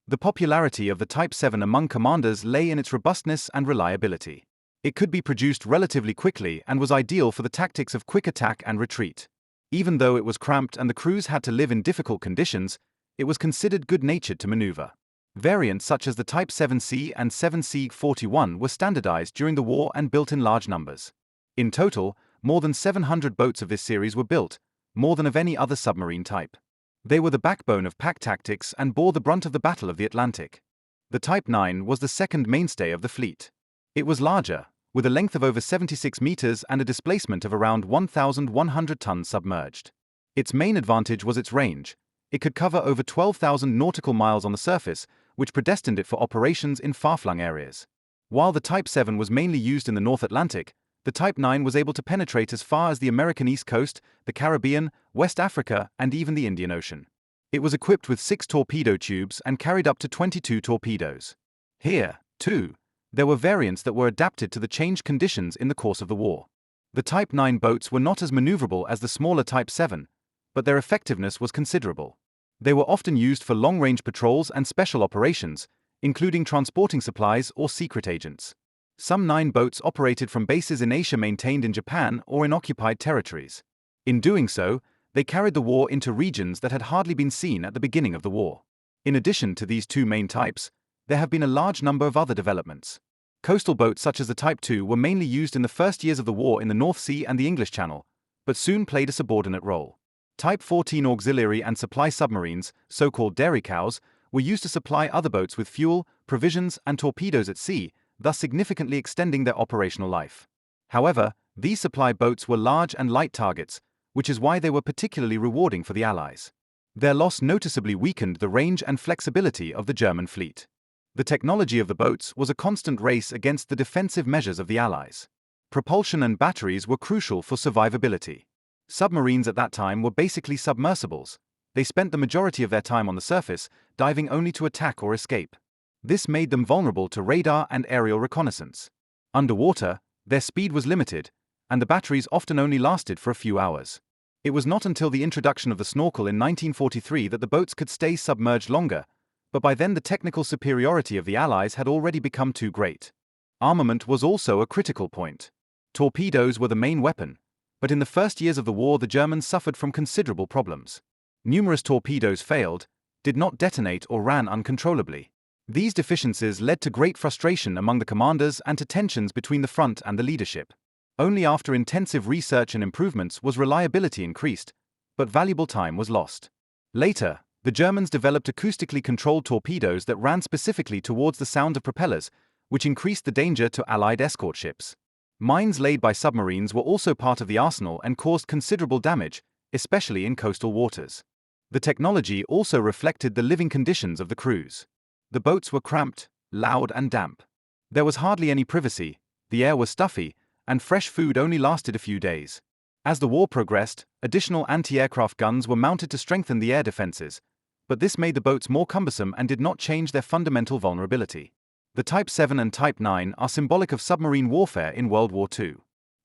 The popularity of the Type 7 among commanders lay in its robustness and reliability. It could be produced relatively quickly and was ideal for the tactics of quick attack and retreat. Even though it was cramped and the crews had to live in difficult conditions, it was considered good-natured to maneuver. Variants such as the Type 7C and 7C-41 were standardized during the war and built in large numbers. In total, more than 700 boats of this series were built, more than of any other submarine type. They were the backbone of pack tactics and bore the brunt of the Battle of the Atlantic. The Type 9 was the second mainstay of the fleet. It was larger, with a length of over 76 meters and a displacement of around 1,100 tons submerged. Its main advantage was its range. It could cover over 12,000 nautical miles on the surface, which predestined it for operations in far-flung areas. While the Type 7 was mainly used in the North Atlantic, the Type 9 was able to penetrate as far as the American East Coast, the Caribbean, West Africa, and even the Indian Ocean. It was equipped with 6 torpedo tubes and carried up to 22 torpedoes. Here, too, there were variants that were adapted to the changed conditions in the course of the war. The Type 9 boats were not as maneuverable as the smaller Type 7, but their effectiveness was considerable. They were often used for long-range patrols and special operations, including transporting supplies or secret agents. Some 9 boats operated from bases in Asia maintained in Japan or in occupied territories. In doing so, they carried the war into regions that had hardly been seen at the beginning of the war. In addition to these 2 main types, there have been a large number of other developments. Coastal boats such as the Type 2 were mainly used in the first years of the war in the North Sea and the English Channel, but soon played a subordinate role. Type 14 auxiliary and supply submarines, so-called dairy cows, were used to supply other boats with fuel, provisions, and torpedoes at sea, thus significantly extending their operational life. However, these supply boats were large and light targets, which is why they were particularly rewarding for the Allies. Their loss noticeably weakened the range and flexibility of the German fleet. The technology of the boats was a constant race against the defensive measures of the Allies. Propulsion and batteries were crucial for survivability. Submarines at that time were basically submersibles, They spent the majority of their time on the surface, diving only to attack or escape. This made them vulnerable to radar and aerial reconnaissance. Underwater, their speed was limited, and the batteries often only lasted for a few hours. It was not until the introduction of the snorkel in 1943 that the boats could stay submerged longer, but by then the technical superiority of the Allies had already become too great. Armament was also a critical point. Torpedoes were the main weapon, but in the first years of the war the Germans suffered from considerable problems. Numerous torpedoes failed, did not detonate or ran uncontrollably. These deficiencies led to great frustration among the commanders and to tensions between the front and the leadership. Only after intensive research and improvements was reliability increased, but valuable time was lost. Later, the Germans developed acoustically controlled torpedoes that ran specifically towards the sound of propellers, which increased the danger to Allied escort ships. Mines laid by submarines were also part of the arsenal and caused considerable damage, especially in coastal waters. The technology also reflected the living conditions of the crews. The boats were cramped, loud and damp. There was hardly any privacy, the air was stuffy, and fresh food only lasted a few days. As the war progressed, additional anti-aircraft guns were mounted to strengthen the air defenses, but this made the boats more cumbersome and did not change their fundamental vulnerability. The Type 7 and Type 9 are symbolic of submarine warfare in World War II.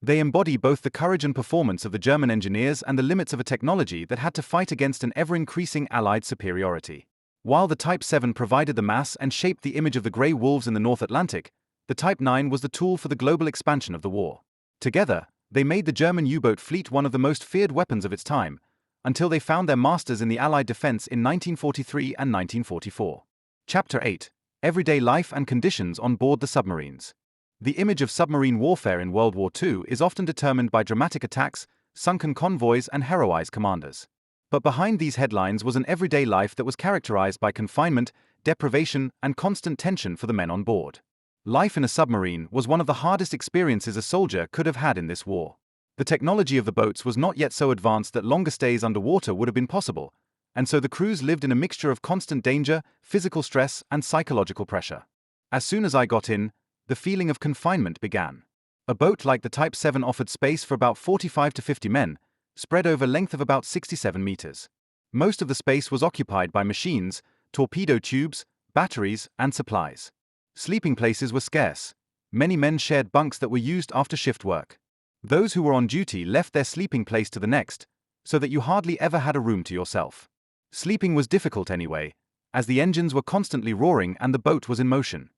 They embody both the courage and performance of the German engineers and the limits of a technology that had to fight against an ever-increasing Allied superiority. While the Type 7 provided the mass and shaped the image of the grey wolves in the North Atlantic, the Type 9 was the tool for the global expansion of the war. Together, they made the German U-boat fleet one of the most feared weapons of its time, until they found their masters in the Allied defense in 1943 and 1944. Chapter 8. Everyday life and conditions on board the submarines. The image of submarine warfare in World War II is often determined by dramatic attacks, sunken convoys, and heroized commanders. But behind these headlines was an everyday life that was characterized by confinement, deprivation, and constant tension for the men on board. Life in a submarine was one of the hardest experiences a soldier could have had in this war. The technology of the boats was not yet so advanced that longer stays underwater would have been possible, and so the crews lived in a mixture of constant danger, physical stress, and psychological pressure. As soon as I got in, the feeling of confinement began. A boat like the Type 7 offered space for about 45 to 50 men, spread over a length of about 67 meters. Most of the space was occupied by machines, torpedo tubes, batteries, and supplies. Sleeping places were scarce. Many men shared bunks that were used after shift work. Those who were on duty left their sleeping place to the next, so that you hardly ever had a room to yourself. Sleeping was difficult anyway, as the engines were constantly roaring and the boat was in motion.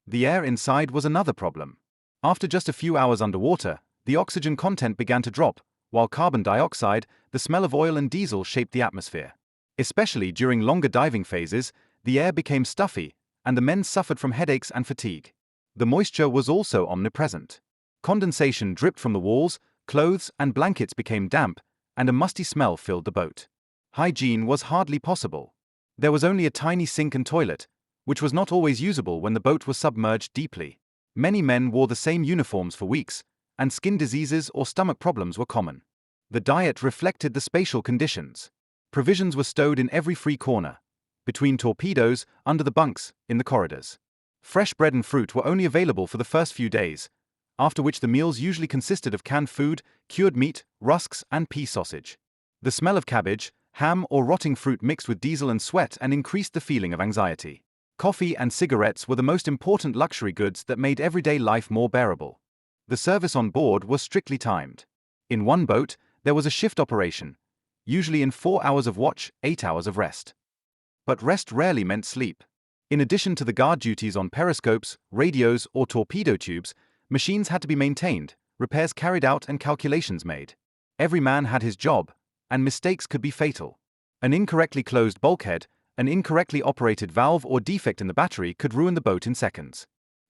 The air inside was another problem. After just a few hours underwater, the oxygen content began to drop, while carbon dioxide, the smell of oil and diesel shaped the atmosphere. Especially during longer diving phases, the air became stuffy, and the men suffered from headaches and fatigue. The moisture was also omnipresent. Condensation dripped from the walls, clothes and blankets became damp, and a musty smell filled the boat. Hygiene was hardly possible. There was only a tiny sink and toilet, which was not always usable when the boat was submerged deeply. Many men wore the same uniforms for weeks, and skin diseases or stomach problems were common. The diet reflected the spatial conditions. Provisions were stowed in every free corner, between torpedoes, under the bunks, in the corridors. Fresh bread and fruit were only available for the first few days, after which the meals usually consisted of canned food, cured meat, rusks, and pea sausage. The smell of cabbage, ham, or rotting fruit mixed with diesel and sweat and increased the feeling of anxiety. Coffee and cigarettes were the most important luxury goods that made everyday life more bearable. The service on board was strictly timed. In one boat, there was a shift operation, usually in 4 hours of watch, 8 hours of rest. But rest rarely meant sleep. In addition to the guard duties on periscopes, radios, or torpedo tubes, machines had to be maintained, repairs carried out, and calculations made. Every man had his job, and mistakes could be fatal. An incorrectly closed bulkhead, an incorrectly operated valve, or defect in the battery could ruin the boat in seconds.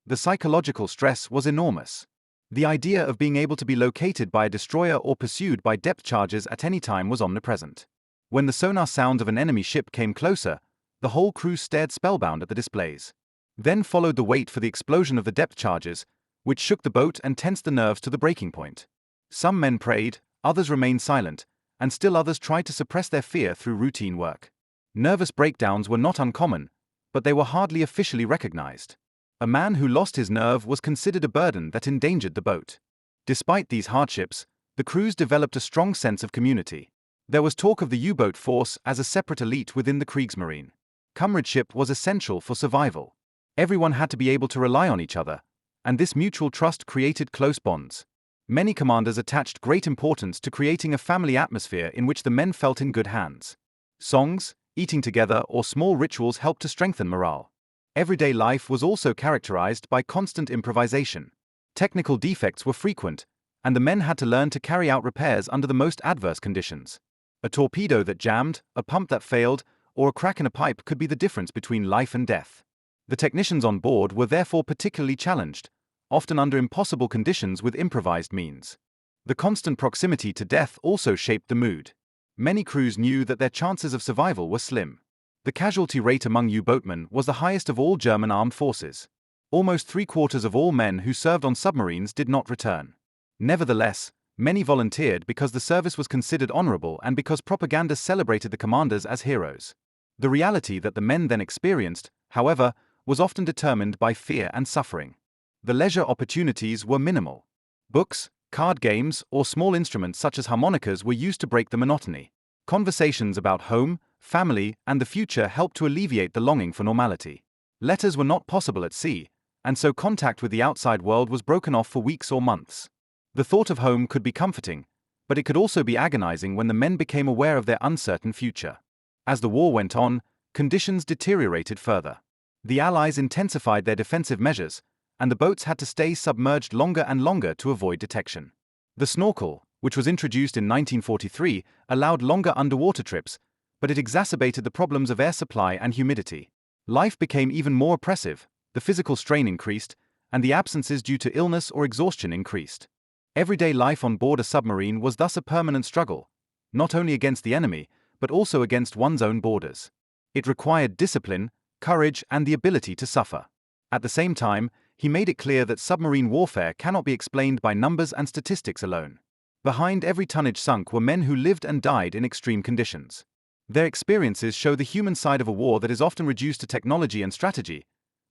The psychological stress was enormous. The idea of being able to be located by a destroyer or pursued by depth charges at any time was omnipresent. When the sonar sound of an enemy ship came closer, the whole crew stared spellbound at the displays. Then followed the wait for the explosion of the depth charges, which shook the boat and tensed the nerves to the breaking point. Some men prayed, others remained silent, and still others tried to suppress their fear through routine work. Nervous breakdowns were not uncommon, but they were hardly officially recognized. A man who lost his nerve was considered a burden that endangered the boat. Despite these hardships, the crews developed a strong sense of community. There was talk of the U-boat force as a separate elite within the Kriegsmarine. Comradeship was essential for survival. Everyone had to be able to rely on each other, and this mutual trust created close bonds. Many commanders attached great importance to creating a family atmosphere in which the men felt in good hands. Songs, eating together, or small rituals helped to strengthen morale. Everyday life was also characterized by constant improvisation. Technical defects were frequent, and the men had to learn to carry out repairs under the most adverse conditions. A torpedo that jammed, a pump that failed, or a crack in a pipe could be the difference between life and death. The technicians on board were therefore particularly challenged, often under impossible conditions with improvised means. The constant proximity to death also shaped the mood. Many crews knew that their chances of survival were slim. The casualty rate among U-boatmen was the highest of all German armed forces. Almost 3/4 of all men who served on submarines did not return. Nevertheless, many volunteered because the service was considered honorable and because propaganda celebrated the commanders as heroes. The reality that the men then experienced, however, was often determined by fear and suffering. The leisure opportunities were minimal. Books, card games, or small instruments such as harmonicas were used to break the monotony. Conversations about home, family, and the future helped to alleviate the longing for normality. Letters were not possible at sea, and so contact with the outside world was broken off for weeks or months. The thought of home could be comforting, but it could also be agonizing when the men became aware of their uncertain future. As the war went on, conditions deteriorated further. The Allies intensified their defensive measures, and the boats had to stay submerged longer and longer to avoid detection. The snorkel, which was introduced in 1943, allowed longer underwater trips, but it exacerbated the problems of air supply and humidity. Life became even more oppressive, the physical strain increased, and the absences due to illness or exhaustion increased. Everyday life on board a submarine was thus a permanent struggle, not only against the enemy, but also against one's own borders. It required discipline, courage, and the ability to suffer. At the same time, he made it clear that submarine warfare cannot be explained by numbers and statistics alone. Behind every tonnage sunk were men who lived and died in extreme conditions. Their experiences show the human side of a war that is often reduced to technology and strategy,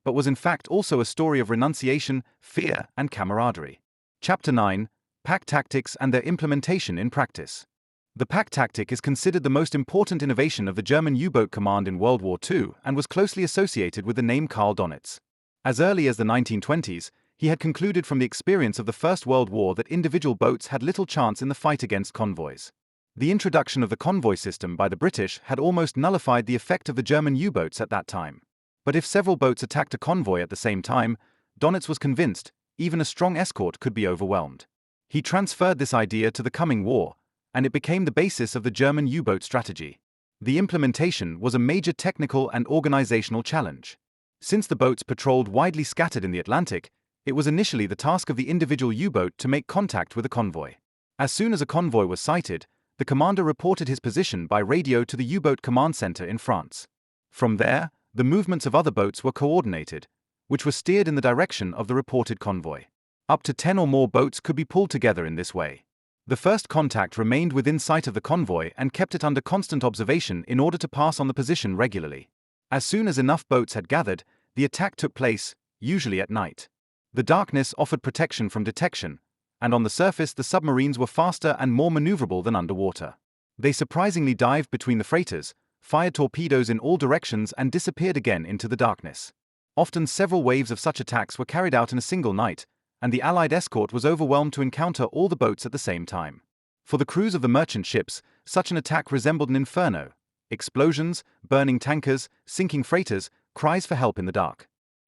but was in fact also a story of renunciation, fear, and camaraderie. Chapter 9: Pack Tactics and Their Implementation in Practice. The pack tactic is considered the most important innovation of the German U-boat command in World War II and was closely associated with the name Karl Dönitz. As early as the 1920s, he had concluded from the experience of the First World War that individual boats had little chance in the fight against convoys. The introduction of the convoy system by the British had almost nullified the effect of the German U-boats at that time. But if several boats attacked a convoy at the same time, Dönitz was convinced even a strong escort could be overwhelmed. He transferred this idea to the coming war, and it became the basis of the German U-boat strategy. The implementation was a major technical and organizational challenge. Since the boats patrolled widely scattered in the Atlantic, it was initially the task of the individual U-boat to make contact with a convoy. As soon as a convoy was sighted, the commander reported his position by radio to the U-boat command center in France. From there, the movements of other boats were coordinated, which were steered in the direction of the reported convoy. Up to 10 or more boats could be pulled together in this way. The first contact remained within sight of the convoy and kept it under constant observation in order to pass on the position regularly. As soon as enough boats had gathered, the attack took place, usually at night. The darkness offered protection from detection, and on the surface the submarines were faster and more maneuverable than underwater. They surprisingly dived between the freighters, fired torpedoes in all directions and disappeared again into the darkness. Often several waves of such attacks were carried out in a single night, and the Allied escort was overwhelmed to encounter all the boats at the same time. For the crews of the merchant ships, such an attack resembled an inferno. Explosions, burning tankers, sinking freighters, cries for help in the dark.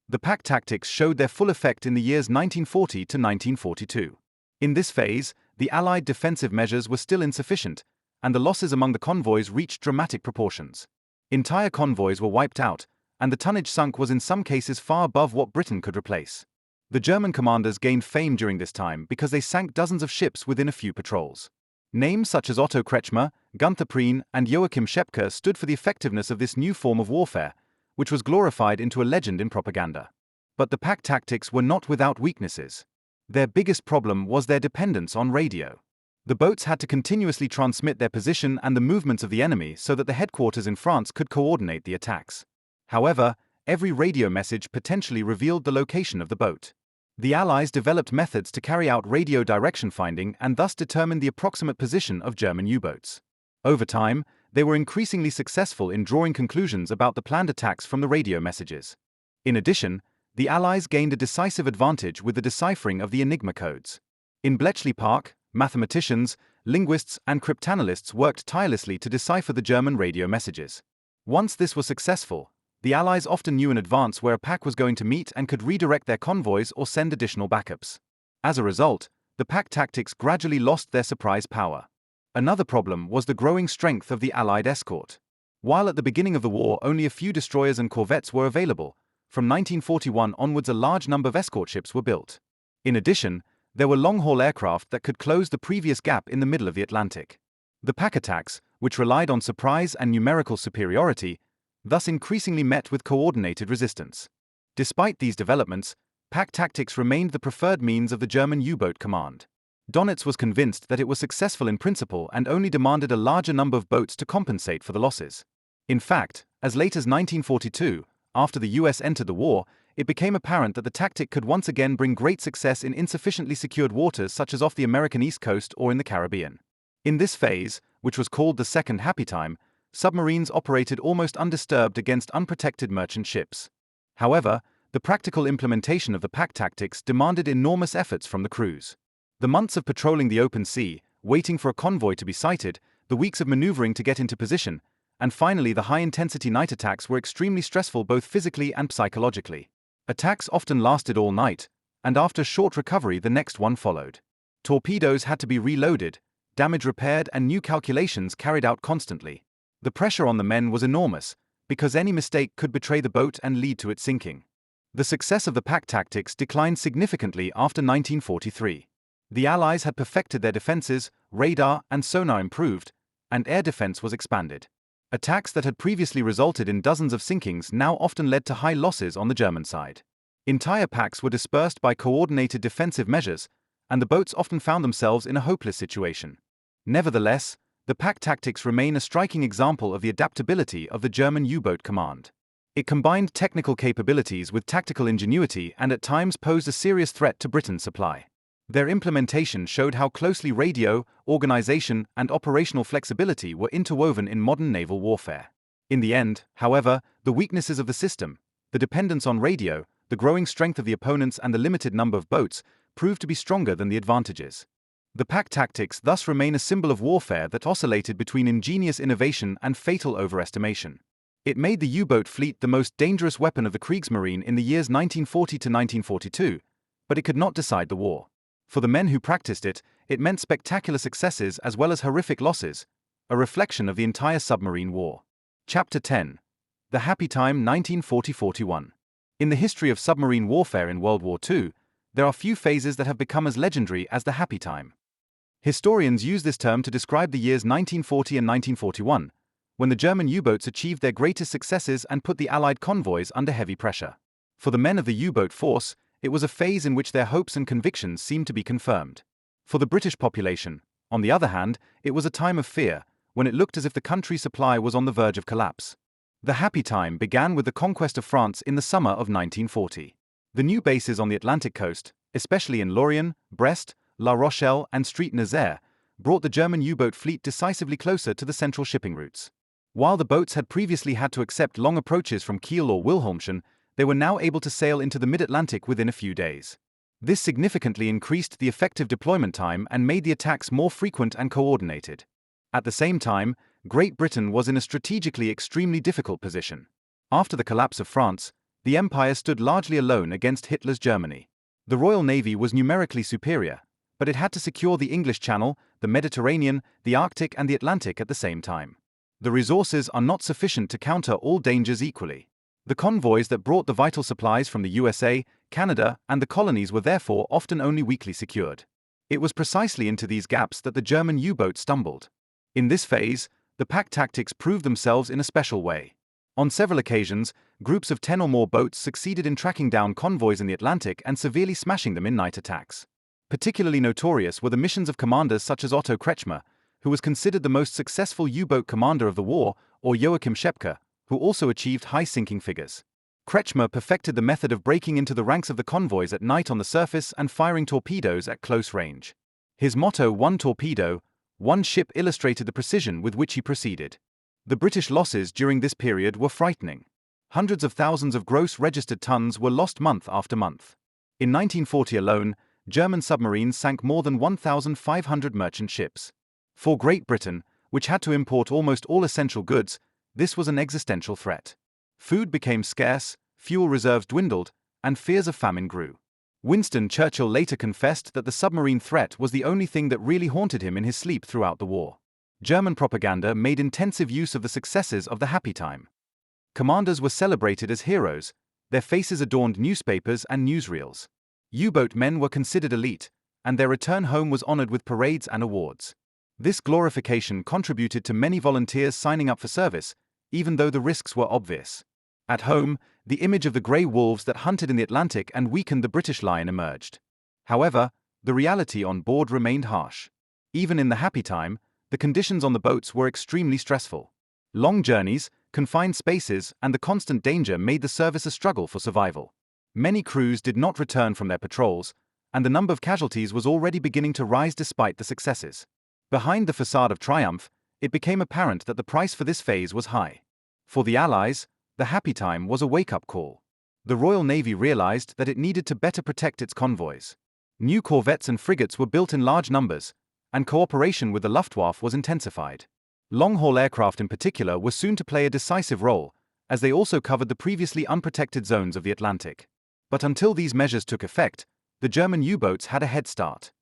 The pack tactics showed their full effect in the years 1940 to 1942. In this phase, the Allied defensive measures were still insufficient, and the losses among the convoys reached dramatic proportions. Entire convoys were wiped out, and the tonnage sunk was in some cases far above what Britain could replace. The German commanders gained fame during this time because they sank dozens of ships within a few patrols. Names such as Otto Kretschmer, Gunther Prien, and Joachim Schepke stood for the effectiveness of this new form of warfare, which was glorified into a legend in propaganda. But the pack tactics were not without weaknesses. Their biggest problem was their dependence on radio. The boats had to continuously transmit their position and the movements of the enemy so that the headquarters in France could coordinate the attacks. However, every radio message potentially revealed the location of the boat. The Allies developed methods to carry out radio direction finding and thus determine the approximate position of German U-boats. Over time, they were increasingly successful in drawing conclusions about the planned attacks from the radio messages. In addition, the Allies gained a decisive advantage with the deciphering of the Enigma codes. In Bletchley Park, mathematicians, linguists, and cryptanalysts worked tirelessly to decipher the German radio messages. Once this was successful, the Allies often knew in advance where a pack was going to meet and could redirect their convoys or send additional backups. As a result, the pack tactics gradually lost their surprise power. Another problem was the growing strength of the Allied escort. While at the beginning of the war only a few destroyers and corvettes were available, from 1941 onwards a large number of escort ships were built. In addition, there were long-haul aircraft that could close the previous gap in the middle of the Atlantic. The pack attacks, which relied on surprise and numerical superiority, thus increasingly met with coordinated resistance. Despite these developments, pack tactics remained the preferred means of the German U-boat command. Dönitz was convinced that it was successful in principle and only demanded a larger number of boats to compensate for the losses. In fact, as late as 1942, after the US entered the war, it became apparent that the tactic could once again bring great success in insufficiently secured waters such as off the American East Coast or in the Caribbean. In this phase, which was called the Second Happy Time, submarines operated almost undisturbed against unprotected merchant ships. However, the practical implementation of the pack tactics demanded enormous efforts from the crews. The months of patrolling the open sea, waiting for a convoy to be sighted, the weeks of maneuvering to get into position, and finally the high-intensity night attacks were extremely stressful both physically and psychologically. Attacks often lasted all night, and after short recovery the next one followed. Torpedoes had to be reloaded, damage repaired and new calculations carried out constantly. The pressure on the men was enormous, because any mistake could betray the boat and lead to its sinking. The success of the pack tactics declined significantly after 1943. The Allies had perfected their defenses, radar and sonar improved, and air defense was expanded. Attacks that had previously resulted in dozens of sinkings now often led to high losses on the German side. Entire packs were dispersed by coordinated defensive measures, and the boats often found themselves in a hopeless situation. Nevertheless, the pack tactics remain a striking example of the adaptability of the German U-boat command. It combined technical capabilities with tactical ingenuity and at times posed a serious threat to Britain's supply. Their implementation showed how closely radio, organization, and operational flexibility were interwoven in modern naval warfare. In the end, however, the weaknesses of the system, the dependence on radio, the growing strength of the opponents and the limited number of boats, proved to be stronger than the advantages. The pack tactics thus remain a symbol of warfare that oscillated between ingenious innovation and fatal overestimation. It made the U-boat fleet the most dangerous weapon of the Kriegsmarine in the years 1940 to 1942, but it could not decide the war. For the men who practiced it, it meant spectacular successes as well as horrific losses, a reflection of the entire submarine war. Chapter 10. The Happy Time 1940-41. In the history of submarine warfare in World War II, there are few phases that have become as legendary as the Happy Time. Historians use this term to describe the years 1940 and 1941, when the German U-boats achieved their greatest successes and put the Allied convoys under heavy pressure. For the men of the U-boat force, it was a phase in which their hopes and convictions seemed to be confirmed. For the British population, on the other hand, it was a time of fear, when it looked as if the country's supply was on the verge of collapse. The Happy Time began with the conquest of France in the summer of 1940. The new bases on the Atlantic coast, especially in Lorient, Brest, La Rochelle and Street-Nazaire, brought the German U-boat fleet decisively closer to the central shipping routes. While the boats had previously had to accept long approaches from Kiel or Wilhelmshaven, they were now able to sail into the mid-Atlantic within a few days. This significantly increased the effective deployment time and made the attacks more frequent and coordinated. At the same time, Great Britain was in a strategically extremely difficult position. After the collapse of France, the Empire stood largely alone against Hitler's Germany. The Royal Navy was numerically superior, but it had to secure the English Channel, the Mediterranean, the Arctic and the Atlantic at the same time. The resources are not sufficient to counter all dangers equally. The convoys that brought the vital supplies from the USA, Canada, and the colonies were therefore often only weakly secured. It was precisely into these gaps that the German U-boat stumbled. In this phase, the pack tactics proved themselves in a special way. On several occasions, groups of 10 or more boats succeeded in tracking down convoys in the Atlantic and severely smashing them in night attacks. Particularly notorious were the missions of commanders such as Otto Kretschmer, who was considered the most successful U-boat commander of the war, or Joachim Schepke, who also achieved high sinking figures. Kretschmer perfected the method of breaking into the ranks of the convoys at night on the surface and firing torpedoes at close range. His motto, "One torpedo, One ship illustrated the precision with which he proceeded. The British losses during this period were frightening. Hundreds of thousands of gross registered tons were lost month after month. In 1940 alone, German submarines sank more than 1,500 merchant ships. For Great Britain, which had to import almost all essential goods, this was an existential threat. Food became scarce, fuel reserves dwindled, and fears of famine grew. Winston Churchill later confessed that the submarine threat was the only thing that really haunted him in his sleep throughout the war. German propaganda made intensive use of the successes of the happy time. Commanders were celebrated as heroes, their faces adorned newspapers and newsreels. U-boat men were considered elite, and their return home was honored with parades and awards. This glorification contributed to many volunteers signing up for service, even though the risks were obvious. At home, the image of the grey wolves that hunted in the Atlantic and weakened the British line emerged. However, the reality on board remained harsh. Even in the happy time, the conditions on the boats were extremely stressful. Long journeys, confined spaces, and the constant danger made the service a struggle for survival. Many crews did not return from their patrols, and the number of casualties was already beginning to rise despite the successes. Behind the facade of triumph, it became apparent that the price for this phase was high. For the Allies, the happy time was a wake-up call. The Royal Navy realized that it needed to better protect its convoys. New corvettes and frigates were built in large numbers, and cooperation with the Luftwaffe was intensified. Long-haul aircraft in particular were soon to play a decisive role, as they also covered the previously unprotected zones of the Atlantic. But until these measures took effect, the German U-boats had a head start.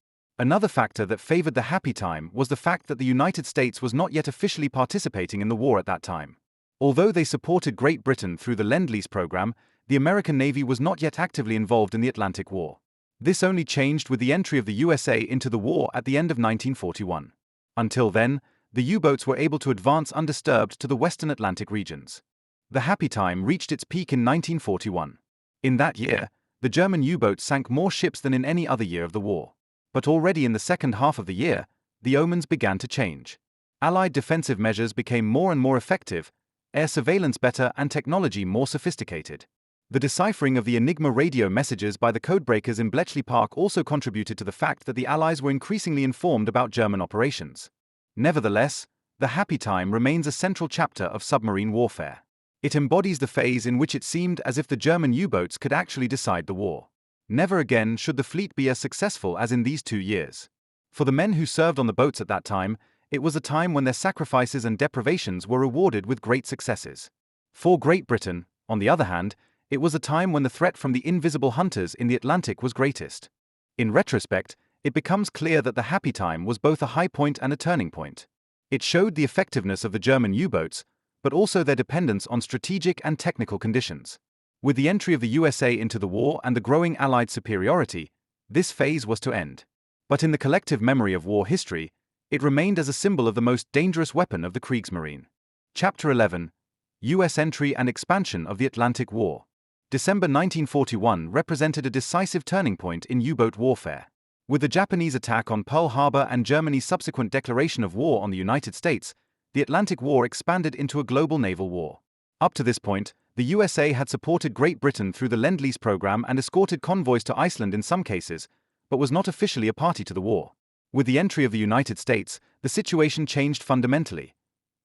Another factor that favored the happy time was the fact that the United States was not yet officially participating in the war at that time. Although they supported Great Britain through the Lend-Lease program, the American Navy was not yet actively involved in the Atlantic War. This only changed with the entry of the USA into the war at the end of 1941. Until then, the U-boats were able to advance undisturbed to the western Atlantic regions. The happy time reached its peak in 1941. In that year, the German U-boats sank more ships than in any other year of the war. But already in the second half of the year, the omens began to change. Allied defensive measures became more and more effective, air surveillance better, and technology more sophisticated. The deciphering of the Enigma radio messages by the codebreakers in Bletchley Park also contributed to the fact that the Allies were increasingly informed about German operations. Nevertheless, the happy time remains a central chapter of submarine warfare. It embodies the phase in which it seemed as if the German U-boats could actually decide the war. Never again should the fleet be as successful as in these 2 years. For the men who served on the boats at that time, it was a time when their sacrifices and deprivations were rewarded with great successes. For Great Britain, on the other hand, it was a time when the threat from the invisible hunters in the Atlantic was greatest. In retrospect, it becomes clear that the happy time was both a high point and a turning point. It showed the effectiveness of the German U-boats, but also their dependence on strategic and technical conditions. With the entry of the USA into the war and the growing Allied superiority, this phase was to end. But in the collective memory of war history, it remained as a symbol of the most dangerous weapon of the Kriegsmarine. Chapter 11: U.S. Entry and Expansion of the Atlantic War. December 1941 represented a decisive turning point in U-boat warfare. With the Japanese attack on Pearl Harbor and Germany's subsequent declaration of war on the United States, the Atlantic War expanded into a global naval war. Up to this point, the USA had supported Great Britain through the Lend-Lease program and escorted convoys to Iceland in some cases, but was not officially a party to the war. With the entry of the United States, the situation changed fundamentally.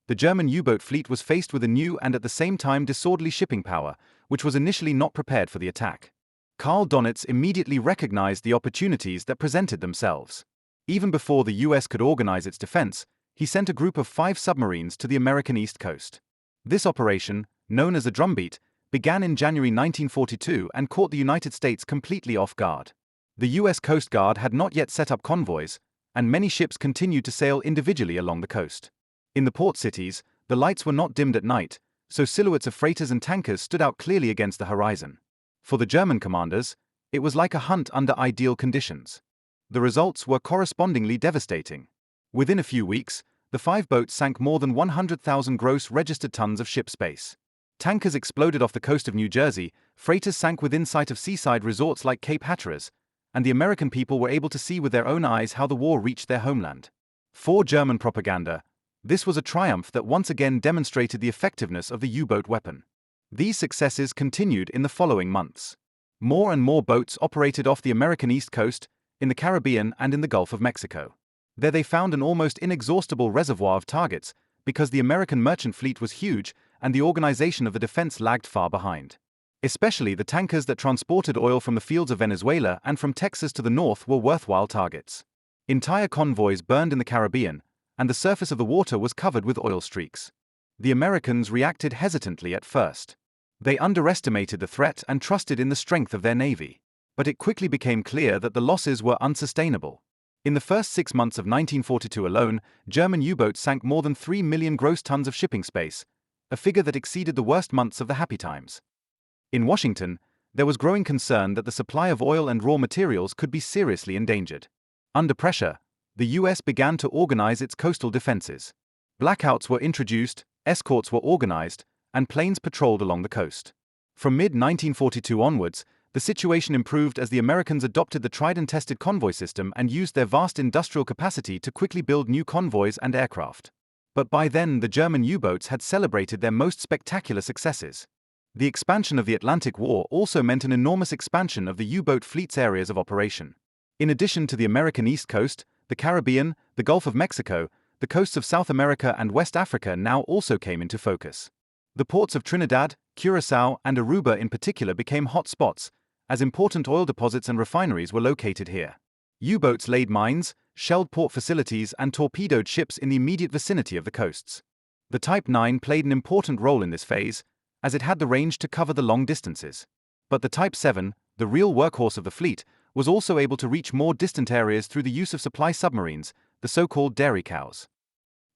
The German U-boat fleet was faced with a new and at the same time disorderly shipping power, which was initially not prepared for the attack. Karl Dönitz immediately recognized the opportunities that presented themselves. Even before the US could organize its defense, he sent a group of 5 submarines to the American East Coast. This operation, known as the Drumbeat, began in January 1942 and caught the United States completely off guard. The US Coast Guard had not yet set up convoys, and many ships continued to sail individually along the coast. In the port cities, the lights were not dimmed at night, so silhouettes of freighters and tankers stood out clearly against the horizon. For the German commanders, it was like a hunt under ideal conditions. The results were correspondingly devastating. Within a few weeks, the 5 boats sank more than 100,000 gross registered tons of ship space. Tankers exploded off the coast of New Jersey, freighters sank within sight of seaside resorts like Cape Hatteras, and the American people were able to see with their own eyes how the war reached their homeland. For German propaganda, this was a triumph that once again demonstrated the effectiveness of the U-boat weapon. These successes continued in the following months. More and more boats operated off the American East Coast, in the Caribbean and in the Gulf of Mexico. There they found an almost inexhaustible reservoir of targets, because the American merchant fleet was huge and the organization of the defense lagged far behind. Especially the tankers that transported oil from the fields of Venezuela and from Texas to the north were worthwhile targets. Entire convoys burned in the Caribbean, and the surface of the water was covered with oil streaks. The Americans reacted hesitantly at first. They underestimated the threat and trusted in the strength of their navy. But it quickly became clear that the losses were unsustainable. In the first 6 months of 1942 alone, German U-boats sank more than 3 million gross tons of shipping space, a figure that exceeded the worst months of the happy times. In Washington, there was growing concern that the supply of oil and raw materials could be seriously endangered. Under pressure, the U.S. began to organize its coastal defenses. Blackouts were introduced, escorts were organized, and planes patrolled along the coast. From mid-1942 onwards, the situation improved as the Americans adopted the tried-and-tested convoy system and used their vast industrial capacity to quickly build new convoys and aircraft. But by then, the German U-boats had celebrated their most spectacular successes. The expansion of the Atlantic War also meant an enormous expansion of the U-boat fleet's areas of operation. In addition to the American East Coast, the Caribbean, the Gulf of Mexico, the coasts of South America and West Africa now also came into focus. The ports of Trinidad, Curaçao, and Aruba in particular became hot spots, as important oil deposits and refineries were located here. U-boats laid mines, shelled port facilities, and torpedoed ships in the immediate vicinity of the coasts. The Type 9 played an important role in this phase, as it had the range to cover the long distances. But the Type 7, the real workhorse of the fleet, was also able to reach more distant areas through the use of supply submarines, the so-called dairy cows.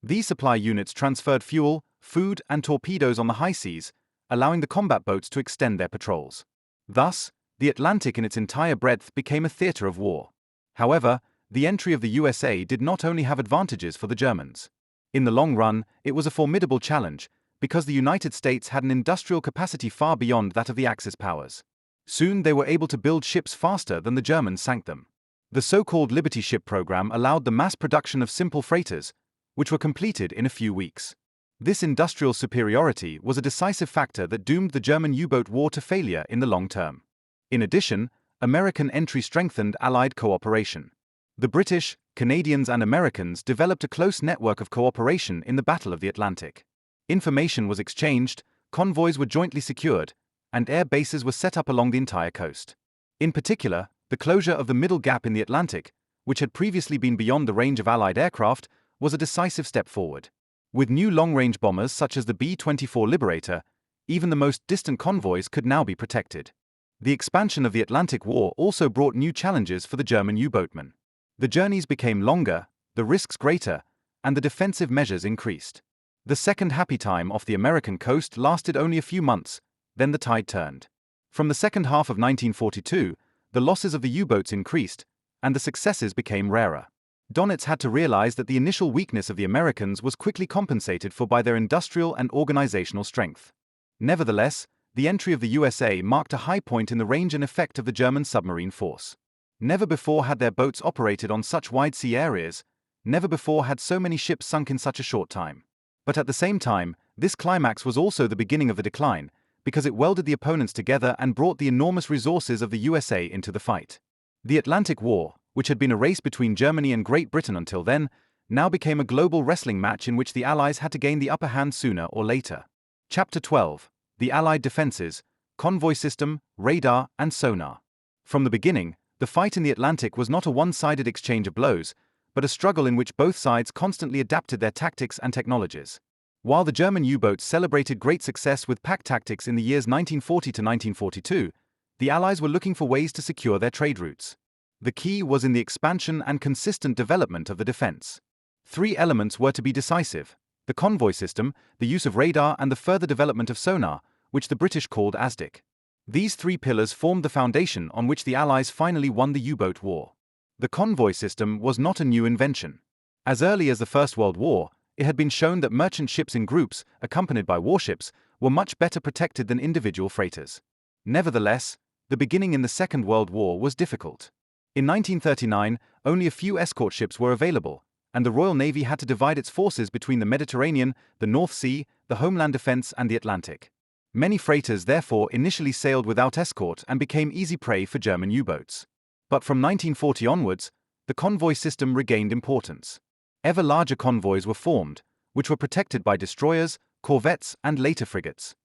These supply units transferred fuel, food, and torpedoes on the high seas, allowing the combat boats to extend their patrols. Thus, the Atlantic in its entire breadth became a theater of war. However, the entry of the USA did not only have advantages for the Germans. In the long run, it was a formidable challenge, because the United States had an industrial capacity far beyond that of the Axis powers. Soon they were able to build ships faster than the Germans sank them. The so-called Liberty Ship program allowed the mass production of simple freighters, which were completed in a few weeks. This industrial superiority was a decisive factor that doomed the German U-boat war to failure in the long term. In addition, American entry strengthened Allied cooperation. The British, Canadians, and Americans developed a close network of cooperation in the Battle of the Atlantic. Information was exchanged, convoys were jointly secured, and air bases were set up along the entire coast. In particular, the closure of the middle gap in the Atlantic, which had previously been beyond the range of Allied aircraft, was a decisive step forward. With new long-range bombers such as the B-24 Liberator, even the most distant convoys could now be protected. The expansion of the Atlantic War also brought new challenges for the German U-boatmen. The journeys became longer, the risks greater, and the defensive measures increased. The second happy time off the American coast lasted only a few months, then the tide turned. From the second half of 1942, the losses of the U-boats increased, and the successes became rarer. Dönitz had to realize that the initial weakness of the Americans was quickly compensated for by their industrial and organizational strength. Nevertheless, the entry of the USA marked a high point in the range and effect of the German submarine force. Never before had their boats operated on such wide sea areas, never before had so many ships sunk in such a short time. But at the same time, this climax was also the beginning of the decline, because it welded the opponents together and brought the enormous resources of the USA into the fight. The Atlantic War, which had been a race between Germany and Great Britain until then, now became a global wrestling match in which the Allies had to gain the upper hand sooner or later. Chapter 12. The Allied Defenses, Convoy System, Radar, and Sonar. From the beginning, the fight in the Atlantic was not a one-sided exchange of blows, but a struggle in which both sides constantly adapted their tactics and technologies. While the German U-boats celebrated great success with pack tactics in the years 1940 to 1942, the Allies were looking for ways to secure their trade routes. The key was in the expansion and consistent development of the defense. 3 elements were to be decisive: the convoy system, the use of radar, and the further development of sonar, which the British called ASDIC. These 3 pillars formed the foundation on which the Allies finally won the U-boat war. The convoy system was not a new invention. As early as the First World War, it had been shown that merchant ships in groups, accompanied by warships, were much better protected than individual freighters. Nevertheless, the beginning in the Second World War was difficult. In 1939, only a few escort ships were available, and the Royal Navy had to divide its forces between the Mediterranean, the North Sea, the homeland defense, and the Atlantic. Many freighters therefore initially sailed without escort and became easy prey for German U-boats. But from 1940 onwards, the convoy system regained importance. Ever larger convoys were formed, which were protected by destroyers, corvettes, and later frigates.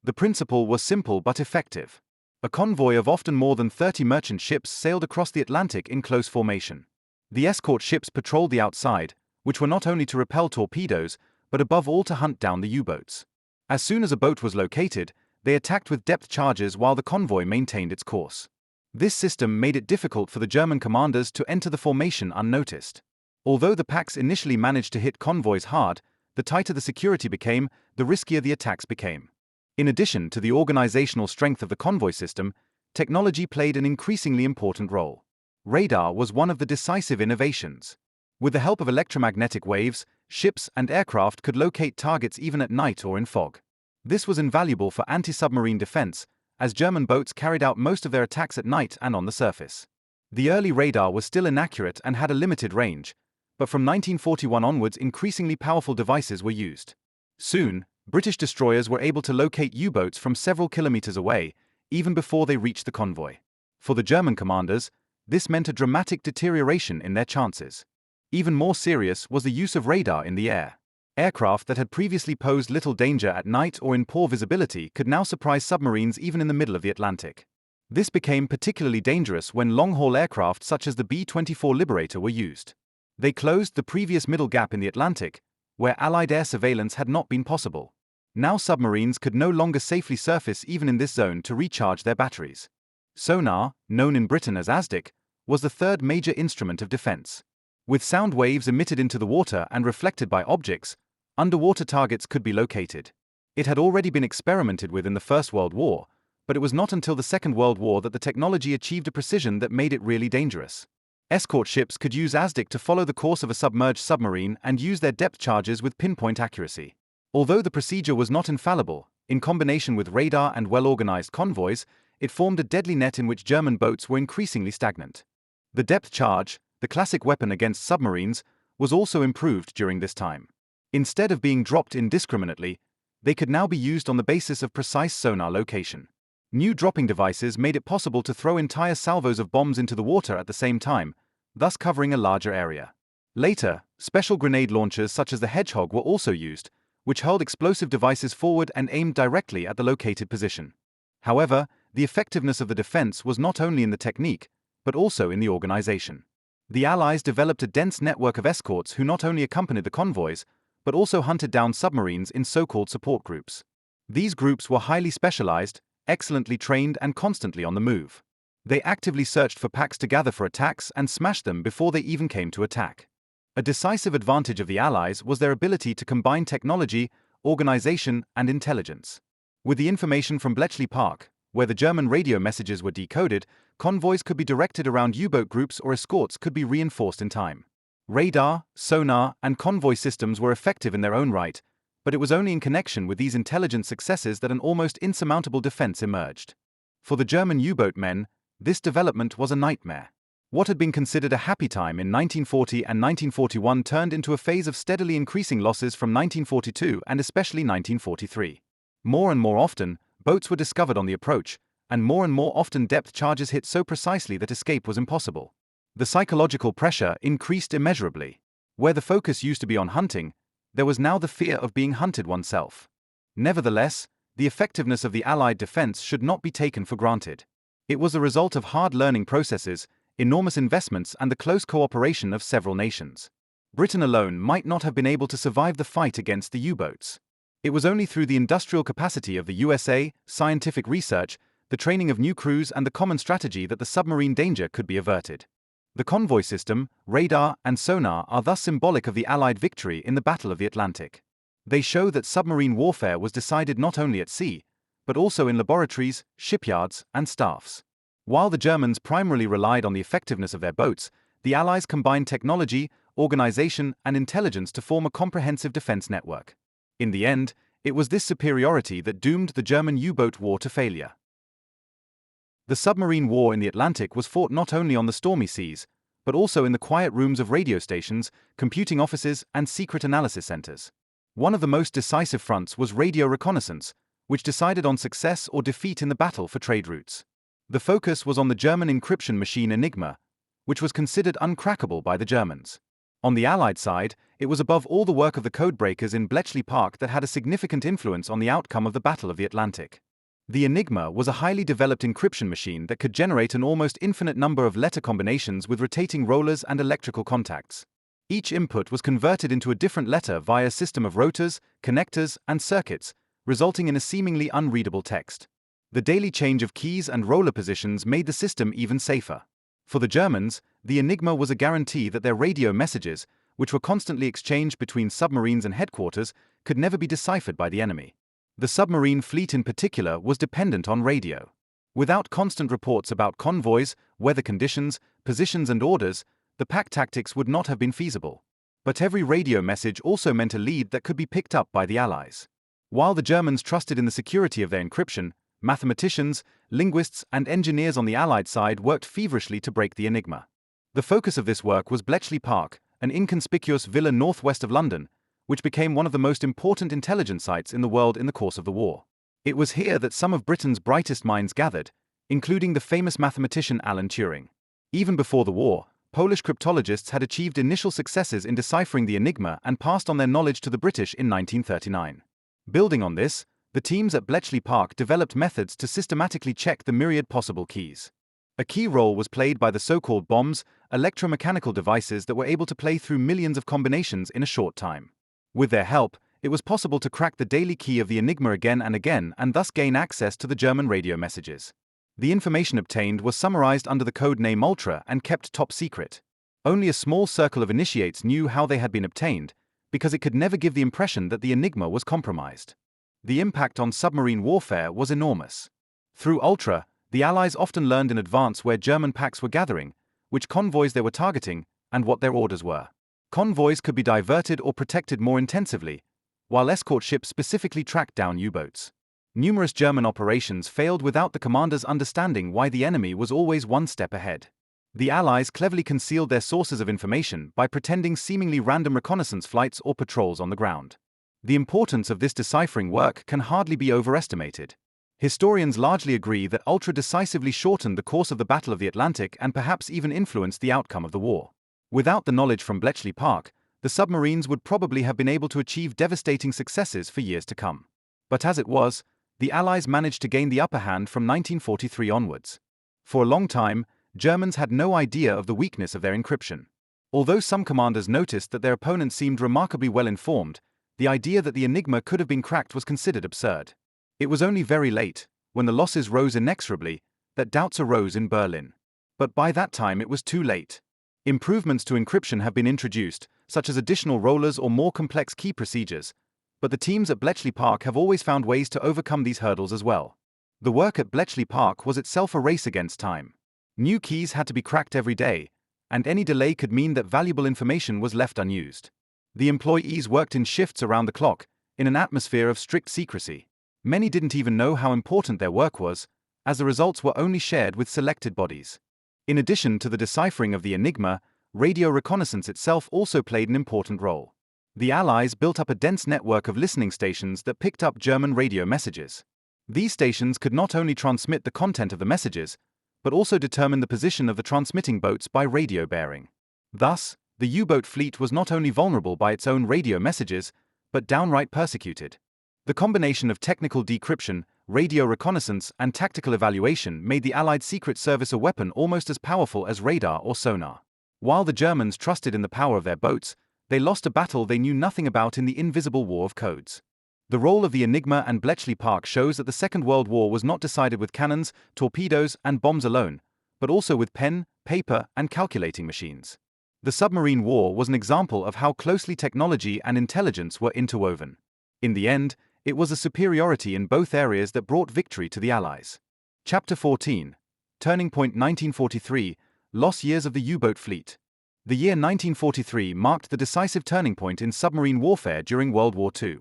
The principle was simple but effective. A convoy of often more than 30 merchant ships sailed across the Atlantic in close formation. The escort ships patrolled the outside, which were not only to repel torpedoes, but above all to hunt down the U-boats. As soon as a boat was located, they attacked with depth charges while the convoy maintained its course. This system made it difficult for the German commanders to enter the formation unnoticed. Although the packs initially managed to hit convoys hard, the tighter the security became, the riskier the attacks became. In addition to the organizational strength of the convoy system, technology played an increasingly important role. Radar was one of the decisive innovations. With the help of electromagnetic waves, ships and aircraft could locate targets even at night or in fog. This was invaluable for anti-submarine defense, as German boats carried out most of their attacks at night and on the surface. The early radar was still inaccurate and had a limited range, but from 1941 onwards increasingly powerful devices were used. Soon, British destroyers were able to locate U-boats from several kilometers away, even before they reached the convoy. For the German commanders, this meant a dramatic deterioration in their chances. Even more serious was the use of radar in the air. Aircraft that had previously posed little danger at night or in poor visibility could now surprise submarines even in the middle of the Atlantic. This became particularly dangerous when long-haul aircraft such as the B-24 Liberator were used. They closed the previous middle gap in the Atlantic, where Allied air surveillance had not been possible. Now submarines could no longer safely surface even in this zone to recharge their batteries. Sonar, known in Britain as ASDIC, was the third major instrument of defense. With sound waves emitted into the water and reflected by objects, underwater targets could be located. It had already been experimented with in the First World War, but it was not until the Second World War that the technology achieved a precision that made it really dangerous. Escort ships could use ASDIC to follow the course of a submerged submarine and use their depth charges with pinpoint accuracy. Although the procedure was not infallible, in combination with radar and well-organized convoys, it formed a deadly net in which German boats were increasingly stagnant. The depth charge, the classic weapon against submarines, was also improved during this time. Instead of being dropped indiscriminately, they could now be used on the basis of precise sonar location. New dropping devices made it possible to throw entire salvos of bombs into the water at the same time, thus covering a larger area. Later, special grenade launchers such as the Hedgehog were also used, which hurled explosive devices forward and aimed directly at the located position. However, the effectiveness of the defense was not only in the technique, but also in the organization. The Allies developed a dense network of escorts who not only accompanied the convoys, but also hunted down submarines in so-called support groups. These groups were highly specialized, excellently trained, and constantly on the move. They actively searched for packs to gather for attacks and smashed them before they even came to attack. A decisive advantage of the Allies was their ability to combine technology, organization, and intelligence. With the information from Bletchley Park, where the German radio messages were decoded, convoys could be directed around U-boat groups or escorts could be reinforced in time. Radar, sonar, and convoy systems were effective in their own right, but it was only in connection with these intelligent successes that an almost insurmountable defense emerged. For the German U-boat men, this development was a nightmare. What had been considered a happy time in 1940 and 1941 turned into a phase of steadily increasing losses from 1942 and especially 1943. More and more often, boats were discovered on the approach, and more often depth charges hit so precisely that escape was impossible. The psychological pressure increased immeasurably. Where the focus used to be on hunting, there was now the fear of being hunted oneself. Nevertheless, the effectiveness of the Allied defense should not be taken for granted. It was a result of hard learning processes, enormous investments, and the close cooperation of several nations. Britain alone might not have been able to survive the fight against the U-boats. It was only through the industrial capacity of the USA, scientific research, the training of new crews, and the common strategy that the submarine danger could be averted. The convoy system, radar, and sonar are thus symbolic of the Allied victory in the Battle of the Atlantic. They show that submarine warfare was decided not only at sea, but also in laboratories, shipyards, and staffs. While the Germans primarily relied on the effectiveness of their boats, the Allies combined technology, organization, and intelligence to form a comprehensive defense network. In the end, it was this superiority that doomed the German U-boat war to failure. The submarine war in the Atlantic was fought not only on the stormy seas, but also in the quiet rooms of radio stations, computing offices, and secret analysis centers. One of the most decisive fronts was radio reconnaissance, which decided on success or defeat in the battle for trade routes. The focus was on the German encryption machine Enigma, which was considered uncrackable by the Germans. On the Allied side, it was above all the work of the codebreakers in Bletchley Park that had a significant influence on the outcome of the Battle of the Atlantic. The Enigma was a highly developed encryption machine that could generate an almost infinite number of letter combinations with rotating rollers and electrical contacts. Each input was converted into a different letter via a system of rotors, connectors, and circuits, resulting in a seemingly unreadable text. The daily change of keys and roller positions made the system even safer. For the Germans, the Enigma was a guarantee that their radio messages, which were constantly exchanged between submarines and headquarters, could never be deciphered by the enemy. The submarine fleet in particular was dependent on radio. Without constant reports about convoys, weather conditions, positions and orders, the pack tactics would not have been feasible. But every radio message also meant a lead that could be picked up by the Allies. While the Germans trusted in the security of their encryption, mathematicians, linguists, and engineers on the Allied side worked feverishly to break the Enigma. The focus of this work was Bletchley Park, an inconspicuous villa northwest of London, which became one of the most important intelligence sites in the world in the course of the war. It was here that some of Britain's brightest minds gathered, including the famous mathematician Alan Turing. Even before the war, Polish cryptologists had achieved initial successes in deciphering the Enigma and passed on their knowledge to the British in 1939. Building on this, the teams at Bletchley Park developed methods to systematically check the myriad possible keys. A key role was played by the so-called bombs, electromechanical devices that were able to play through millions of combinations in a short time. With their help, it was possible to crack the daily key of the Enigma again and again and thus gain access to the German radio messages. The information obtained was summarized under the code name Ultra and kept top secret. Only a small circle of initiates knew how they had been obtained, because it could never give the impression that the Enigma was compromised. The impact on submarine warfare was enormous. Through Ultra, the Allies often learned in advance where German packs were gathering, which convoys they were targeting, and what their orders were. Convoys could be diverted or protected more intensively, while escort ships specifically tracked down U-boats. Numerous German operations failed without the commanders understanding why the enemy was always one step ahead. The Allies cleverly concealed their sources of information by pretending seemingly random reconnaissance flights or patrols on the ground. The importance of this deciphering work can hardly be overestimated. Historians largely agree that Ultra decisively shortened the course of the Battle of the Atlantic and perhaps even influenced the outcome of the war. Without the knowledge from Bletchley Park, the submarines would probably have been able to achieve devastating successes for years to come. But as it was, the Allies managed to gain the upper hand from 1943 onwards. For a long time, Germans had no idea of the weakness of their encryption. Although some commanders noticed that their opponents seemed remarkably well informed, the idea that the Enigma could have been cracked was considered absurd. It was only very late, when the losses rose inexorably, that doubts arose in Berlin. But by that time it was too late. Improvements to encryption have been introduced, such as additional rollers or more complex key procedures, but the teams at Bletchley Park have always found ways to overcome these hurdles as well. The work at Bletchley Park was itself a race against time. New keys had to be cracked every day, and any delay could mean that valuable information was left unused. The employees worked in shifts around the clock, in an atmosphere of strict secrecy. Many didn't even know how important their work was, as the results were only shared with selected bodies. In addition to the deciphering of the Enigma, radio reconnaissance itself also played an important role. The Allies built up a dense network of listening stations that picked up German radio messages. These stations could not only transmit the content of the messages, but also determine the position of the transmitting boats by radio bearing. Thus, the U-boat fleet was not only vulnerable by its own radio messages, but downright persecuted. The combination of technical decryption, radio reconnaissance, and tactical evaluation made the Allied Secret Service a weapon almost as powerful as radar or sonar. While the Germans trusted in the power of their boats, they lost a battle they knew nothing about in the invisible war of codes. The role of the Enigma and Bletchley Park shows that the Second World War was not decided with cannons, torpedoes, and bombs alone, but also with pen, paper, and calculating machines. The submarine war was an example of how closely technology and intelligence were interwoven. In the end, it was a superiority in both areas that brought victory to the Allies. Chapter 14. Turning Point 1943, Lost Years of the U-boat Fleet. The year 1943 marked the decisive turning point in submarine warfare during World War II.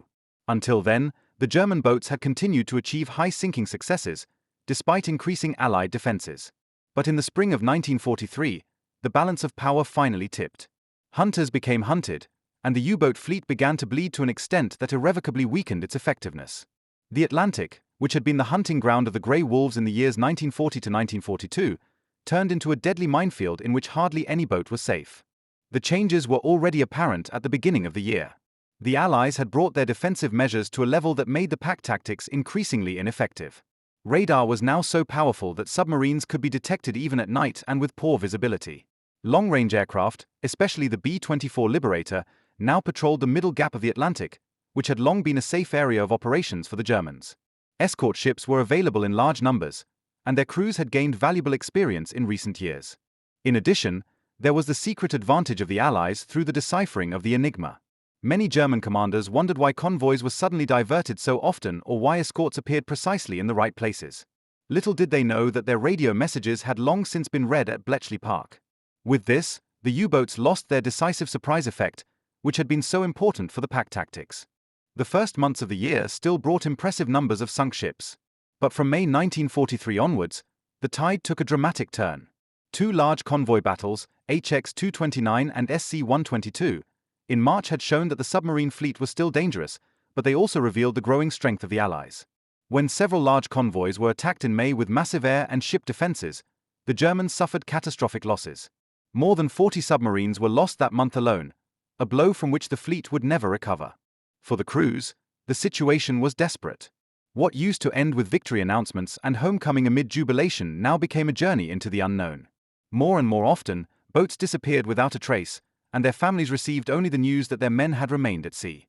Until then, the German boats had continued to achieve high sinking successes, despite increasing Allied defenses. But in the spring of 1943, the balance of power finally tipped. Hunters became hunted, and the U-boat fleet began to bleed to an extent that irrevocably weakened its effectiveness. The Atlantic, which had been the hunting ground of the Grey Wolves in the years 1940 to 1942, turned into a deadly minefield in which hardly any boat was safe. The changes were already apparent at the beginning of the year. The Allies had brought their defensive measures to a level that made the pack tactics increasingly ineffective. Radar was now so powerful that submarines could be detected even at night and with poor visibility. Long-range aircraft, especially the B-24 Liberator, now patrolled the middle gap of the Atlantic, which had long been a safe area of operations for the Germans. Escort ships were available in large numbers, and their crews had gained valuable experience in recent years. In addition, there was the secret advantage of the Allies through the deciphering of the Enigma. Many German commanders wondered why convoys were suddenly diverted so often or why escorts appeared precisely in the right places. Little did they know that their radio messages had long since been read at Bletchley Park. With this, the U-boats lost their decisive surprise effect, which had been so important for the pack tactics. The first months of the year still brought impressive numbers of sunk ships. But from May 1943 onwards, the tide took a dramatic turn. Two large convoy battles, HX-229 and SC-122, in March had shown that the submarine fleet was still dangerous, but they also revealed the growing strength of the Allies. When several large convoys were attacked in May with massive air and ship defenses, the Germans suffered catastrophic losses. More than 40 submarines were lost that month alone, a blow from which the fleet would never recover. For the crews, the situation was desperate. What used to end with victory announcements and homecoming amid jubilation now became a journey into the unknown. More and more often, boats disappeared without a trace, and their families received only the news that their men had remained at sea.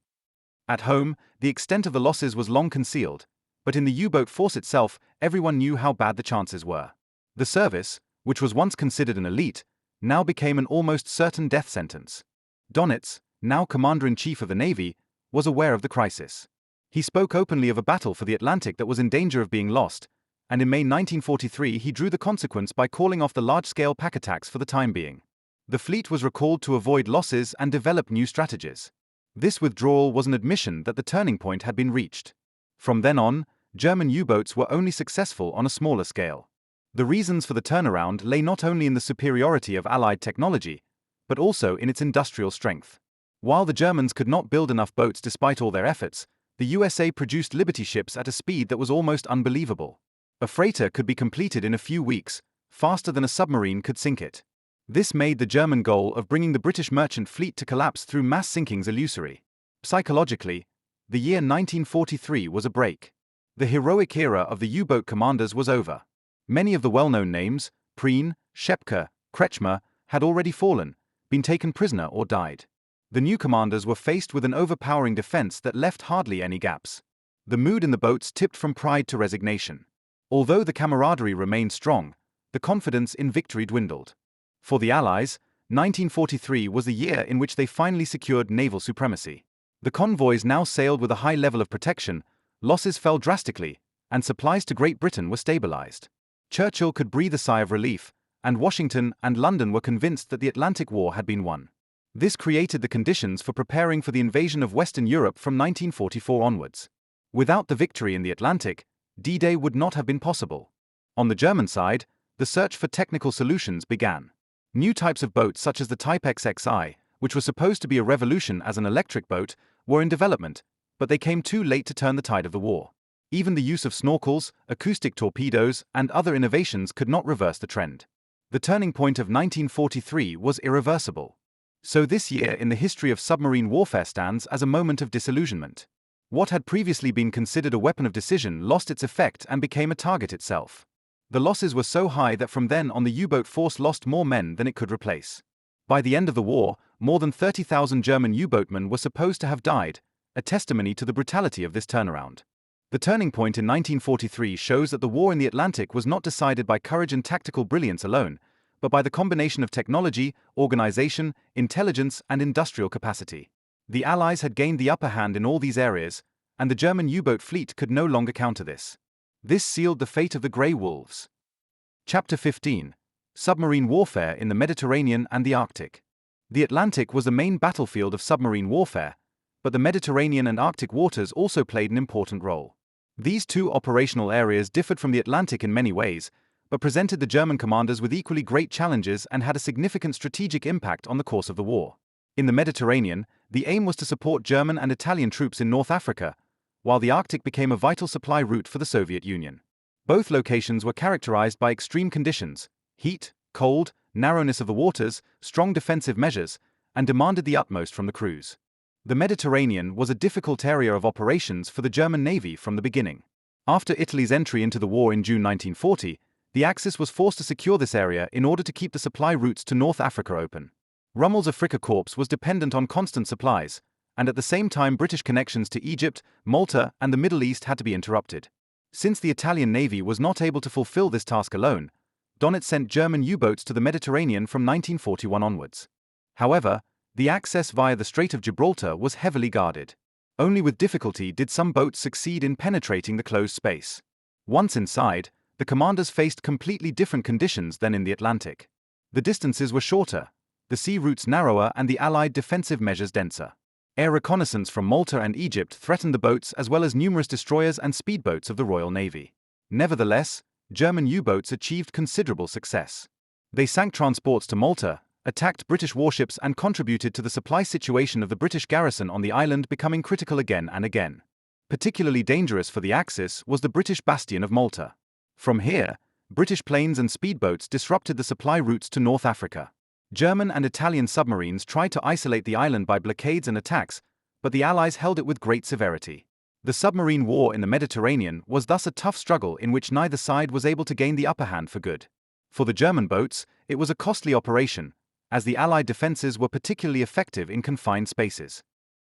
At home, the extent of the losses was long concealed, but in the U-boat force itself, everyone knew how bad the chances were. The service, which was once considered an elite, now became an almost certain death sentence. Dönitz, now Commander-in-Chief of the Navy, was aware of the crisis. He spoke openly of a battle for the Atlantic that was in danger of being lost, and in May 1943 he drew the consequence by calling off the large-scale pack attacks for the time being. The fleet was recalled to avoid losses and develop new strategies. This withdrawal was an admission that the turning point had been reached. From then on, German U-boats were only successful on a smaller scale. The reasons for the turnaround lay not only in the superiority of Allied technology, but also in its industrial strength. While the Germans could not build enough boats despite all their efforts, the USA produced Liberty ships at a speed that was almost unbelievable. A freighter could be completed in a few weeks, faster than a submarine could sink it. This made the German goal of bringing the British merchant fleet to collapse through mass sinkings illusory. Psychologically, the year 1943 was a break. The heroic era of the U-boat commanders was over. Many of the well-known names, Prien, Schepke, Kretschmer, had already fallen, been taken prisoner or died. The new commanders were faced with an overpowering defense that left hardly any gaps. The mood in the boats tipped from pride to resignation. Although the camaraderie remained strong, the confidence in victory dwindled. For the Allies, 1943 was the year in which they finally secured naval supremacy. The convoys now sailed with a high level of protection, losses fell drastically, and supplies to Great Britain were stabilized. Churchill could breathe a sigh of relief, and Washington and London were convinced that the Atlantic War had been won. This created the conditions for preparing for the invasion of Western Europe from 1944 onwards. Without the victory in the Atlantic, D-Day would not have been possible. On the German side, the search for technical solutions began. New types of boats such as the Type XXI, which was supposed to be a revolution as an electric boat, were in development, but they came too late to turn the tide of the war. Even the use of snorkels, acoustic torpedoes, and other innovations could not reverse the trend. The turning point of 1943 was irreversible. So this year in the history of submarine warfare stands as a moment of disillusionment. What had previously been considered a weapon of decision lost its effect and became a target itself. The losses were so high that from then on the U-boat force lost more men than it could replace. By the end of the war, more than 30,000 German U-boatmen were supposed to have died, a testimony to the brutality of this turnaround. The turning point in 1943 shows that the war in the Atlantic was not decided by courage and tactical brilliance alone, but by the combination of technology, organization, intelligence, and industrial capacity. The Allies had gained the upper hand in all these areas, and the German U-boat fleet could no longer counter this. This sealed the fate of the Grey Wolves. Chapter 15. Submarine Warfare in the Mediterranean and the Arctic. The Atlantic was the main battlefield of submarine warfare, but the Mediterranean and Arctic waters also played an important role. These two operational areas differed from the Atlantic in many ways, but presented the German commanders with equally great challenges and had a significant strategic impact on the course of the war. In the Mediterranean, the aim was to support German and Italian troops in North Africa, while the Arctic became a vital supply route for the Soviet Union. Both locations were characterized by extreme conditions, heat, cold, narrowness of the waters, strong defensive measures, and demanded the utmost from the crews. The Mediterranean was a difficult area of operations for the German Navy from the beginning. After Italy's entry into the war in June 1940, the Axis was forced to secure this area in order to keep the supply routes to North Africa open. Rommel's Afrika Korps was dependent on constant supplies, and at the same time British connections to Egypt, Malta, and the Middle East had to be interrupted. Since the Italian Navy was not able to fulfill this task alone, Dönitz sent German U-boats to the Mediterranean from 1941 onwards. However, the access via the Strait of Gibraltar was heavily guarded. Only with difficulty did some boats succeed in penetrating the closed space. Once inside, the commanders faced completely different conditions than in the Atlantic. The distances were shorter, the sea routes narrower, and the Allied defensive measures denser. Air reconnaissance from Malta and Egypt threatened the boats as well as numerous destroyers and speedboats of the Royal Navy. Nevertheless, German U-boats achieved considerable success. They sank transports to Malta, attacked British warships, and contributed to the supply situation of the British garrison on the island becoming critical again and again. Particularly dangerous for the Axis was the British bastion of Malta. From here, British planes and speedboats disrupted the supply routes to North Africa. German and Italian submarines tried to isolate the island by blockades and attacks, but the Allies held it with great severity. The submarine war in the Mediterranean was thus a tough struggle in which neither side was able to gain the upper hand for good. For the German boats, it was a costly operation, as the Allied defenses were particularly effective in confined spaces.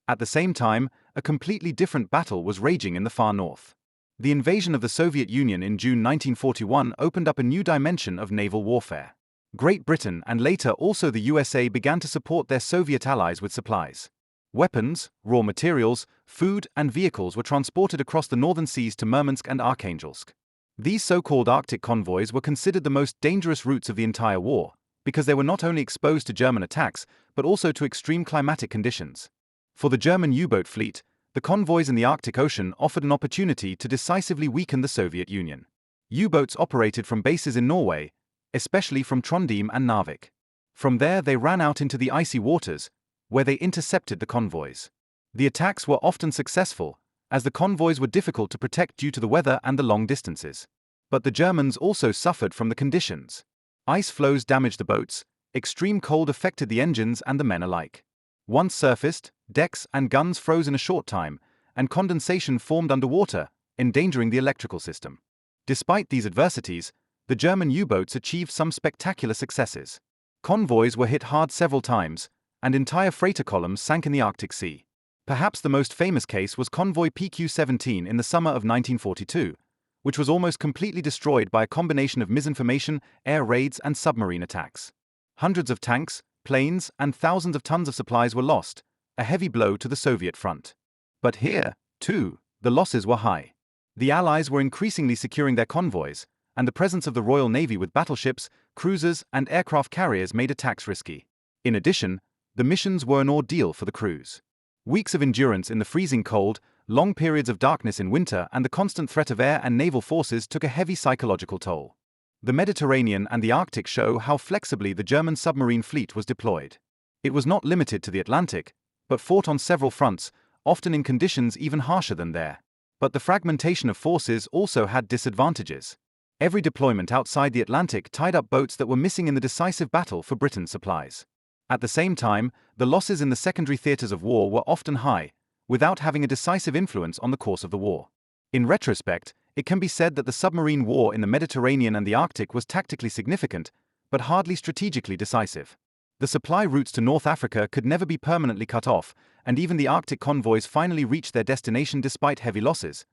At the same time, a completely different battle was raging in the far north. The invasion of the Soviet Union in June 1941 opened up a new dimension of naval warfare. Great Britain and later also the USA began to support their Soviet allies with supplies. Weapons, raw materials, food, and vehicles were transported across the northern seas to Murmansk and Arkhangelsk. These so-called Arctic convoys were considered the most dangerous routes of the entire war, because they were not only exposed to German attacks, but also to extreme climatic conditions. For the German U-boat fleet, the convoys in the Arctic Ocean offered an opportunity to decisively weaken the Soviet Union. U-boats operated from bases in Norway, especially from Trondheim and Narvik. From there they ran out into the icy waters, where they intercepted the convoys. The attacks were often successful, as the convoys were difficult to protect due to the weather and the long distances. But the Germans also suffered from the conditions. Ice floes damaged the boats, extreme cold affected the engines and the men alike. Once surfaced, decks and guns froze in a short time, and condensation formed underwater, endangering the electrical system. Despite these adversities, the German U-boats achieved some spectacular successes. Convoys were hit hard several times, and entire freighter columns sank in the Arctic Sea. Perhaps the most famous case was convoy PQ-17 in the summer of 1942, which was almost completely destroyed by a combination of misinformation, air raids, and submarine attacks. Hundreds of tanks, planes, and thousands of tons of supplies were lost, a heavy blow to the Soviet front. But here, too, the losses were high. The Allies were increasingly securing their convoys, and the presence of the Royal Navy with battleships, cruisers, and aircraft carriers made attacks risky. In addition, the missions were an ordeal for the crews. Weeks of endurance in the freezing cold, long periods of darkness in winter, and the constant threat of air and naval forces took a heavy psychological toll. The Mediterranean and the Arctic show how flexibly the German submarine fleet was deployed. It was not limited to the Atlantic, but fought on several fronts, often in conditions even harsher than there. But the fragmentation of forces also had disadvantages. Every deployment outside the Atlantic tied up boats that were missing in the decisive battle for Britain's supplies. At the same time, the losses in the secondary theaters of war were often high, without having a decisive influence on the course of the war. In retrospect, it can be said that the submarine war in the Mediterranean and the Arctic was tactically significant, but hardly strategically decisive. The supply routes to North Africa could never be permanently cut off, and even the Arctic convoys finally reached their destination despite heavy losses.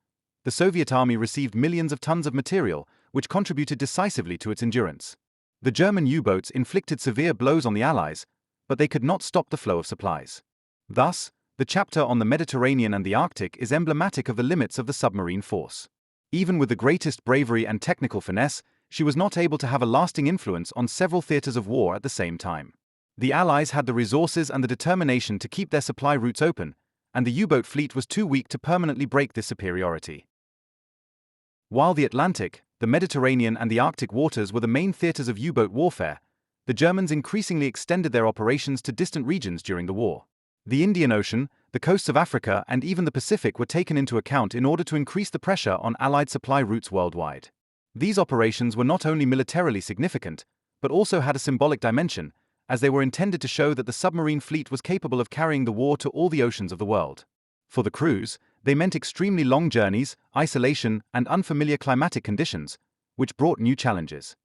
The Soviet army received millions of tons of material, which contributed decisively to its endurance. The German U-boats inflicted severe blows on the Allies, but they could not stop the flow of supplies. Thus, the chapter on the Mediterranean and the Arctic is emblematic of the limits of the submarine force. Even with the greatest bravery and technical finesse, she was not able to have a lasting influence on several theaters of war at the same time. The Allies had the resources and the determination to keep their supply routes open, and the U-boat fleet was too weak to permanently break this superiority. While the Atlantic, the Mediterranean, and the Arctic waters were the main theaters of U-boat warfare, the Germans increasingly extended their operations to distant regions during the war. The Indian Ocean, the coasts of Africa, and even the Pacific were taken into account in order to increase the pressure on Allied supply routes worldwide. These operations were not only militarily significant, but also had a symbolic dimension, as they were intended to show that the submarine fleet was capable of carrying the war to all the oceans of the world. For the crews, they meant extremely long journeys, isolation, and unfamiliar climatic conditions, which brought new challenges.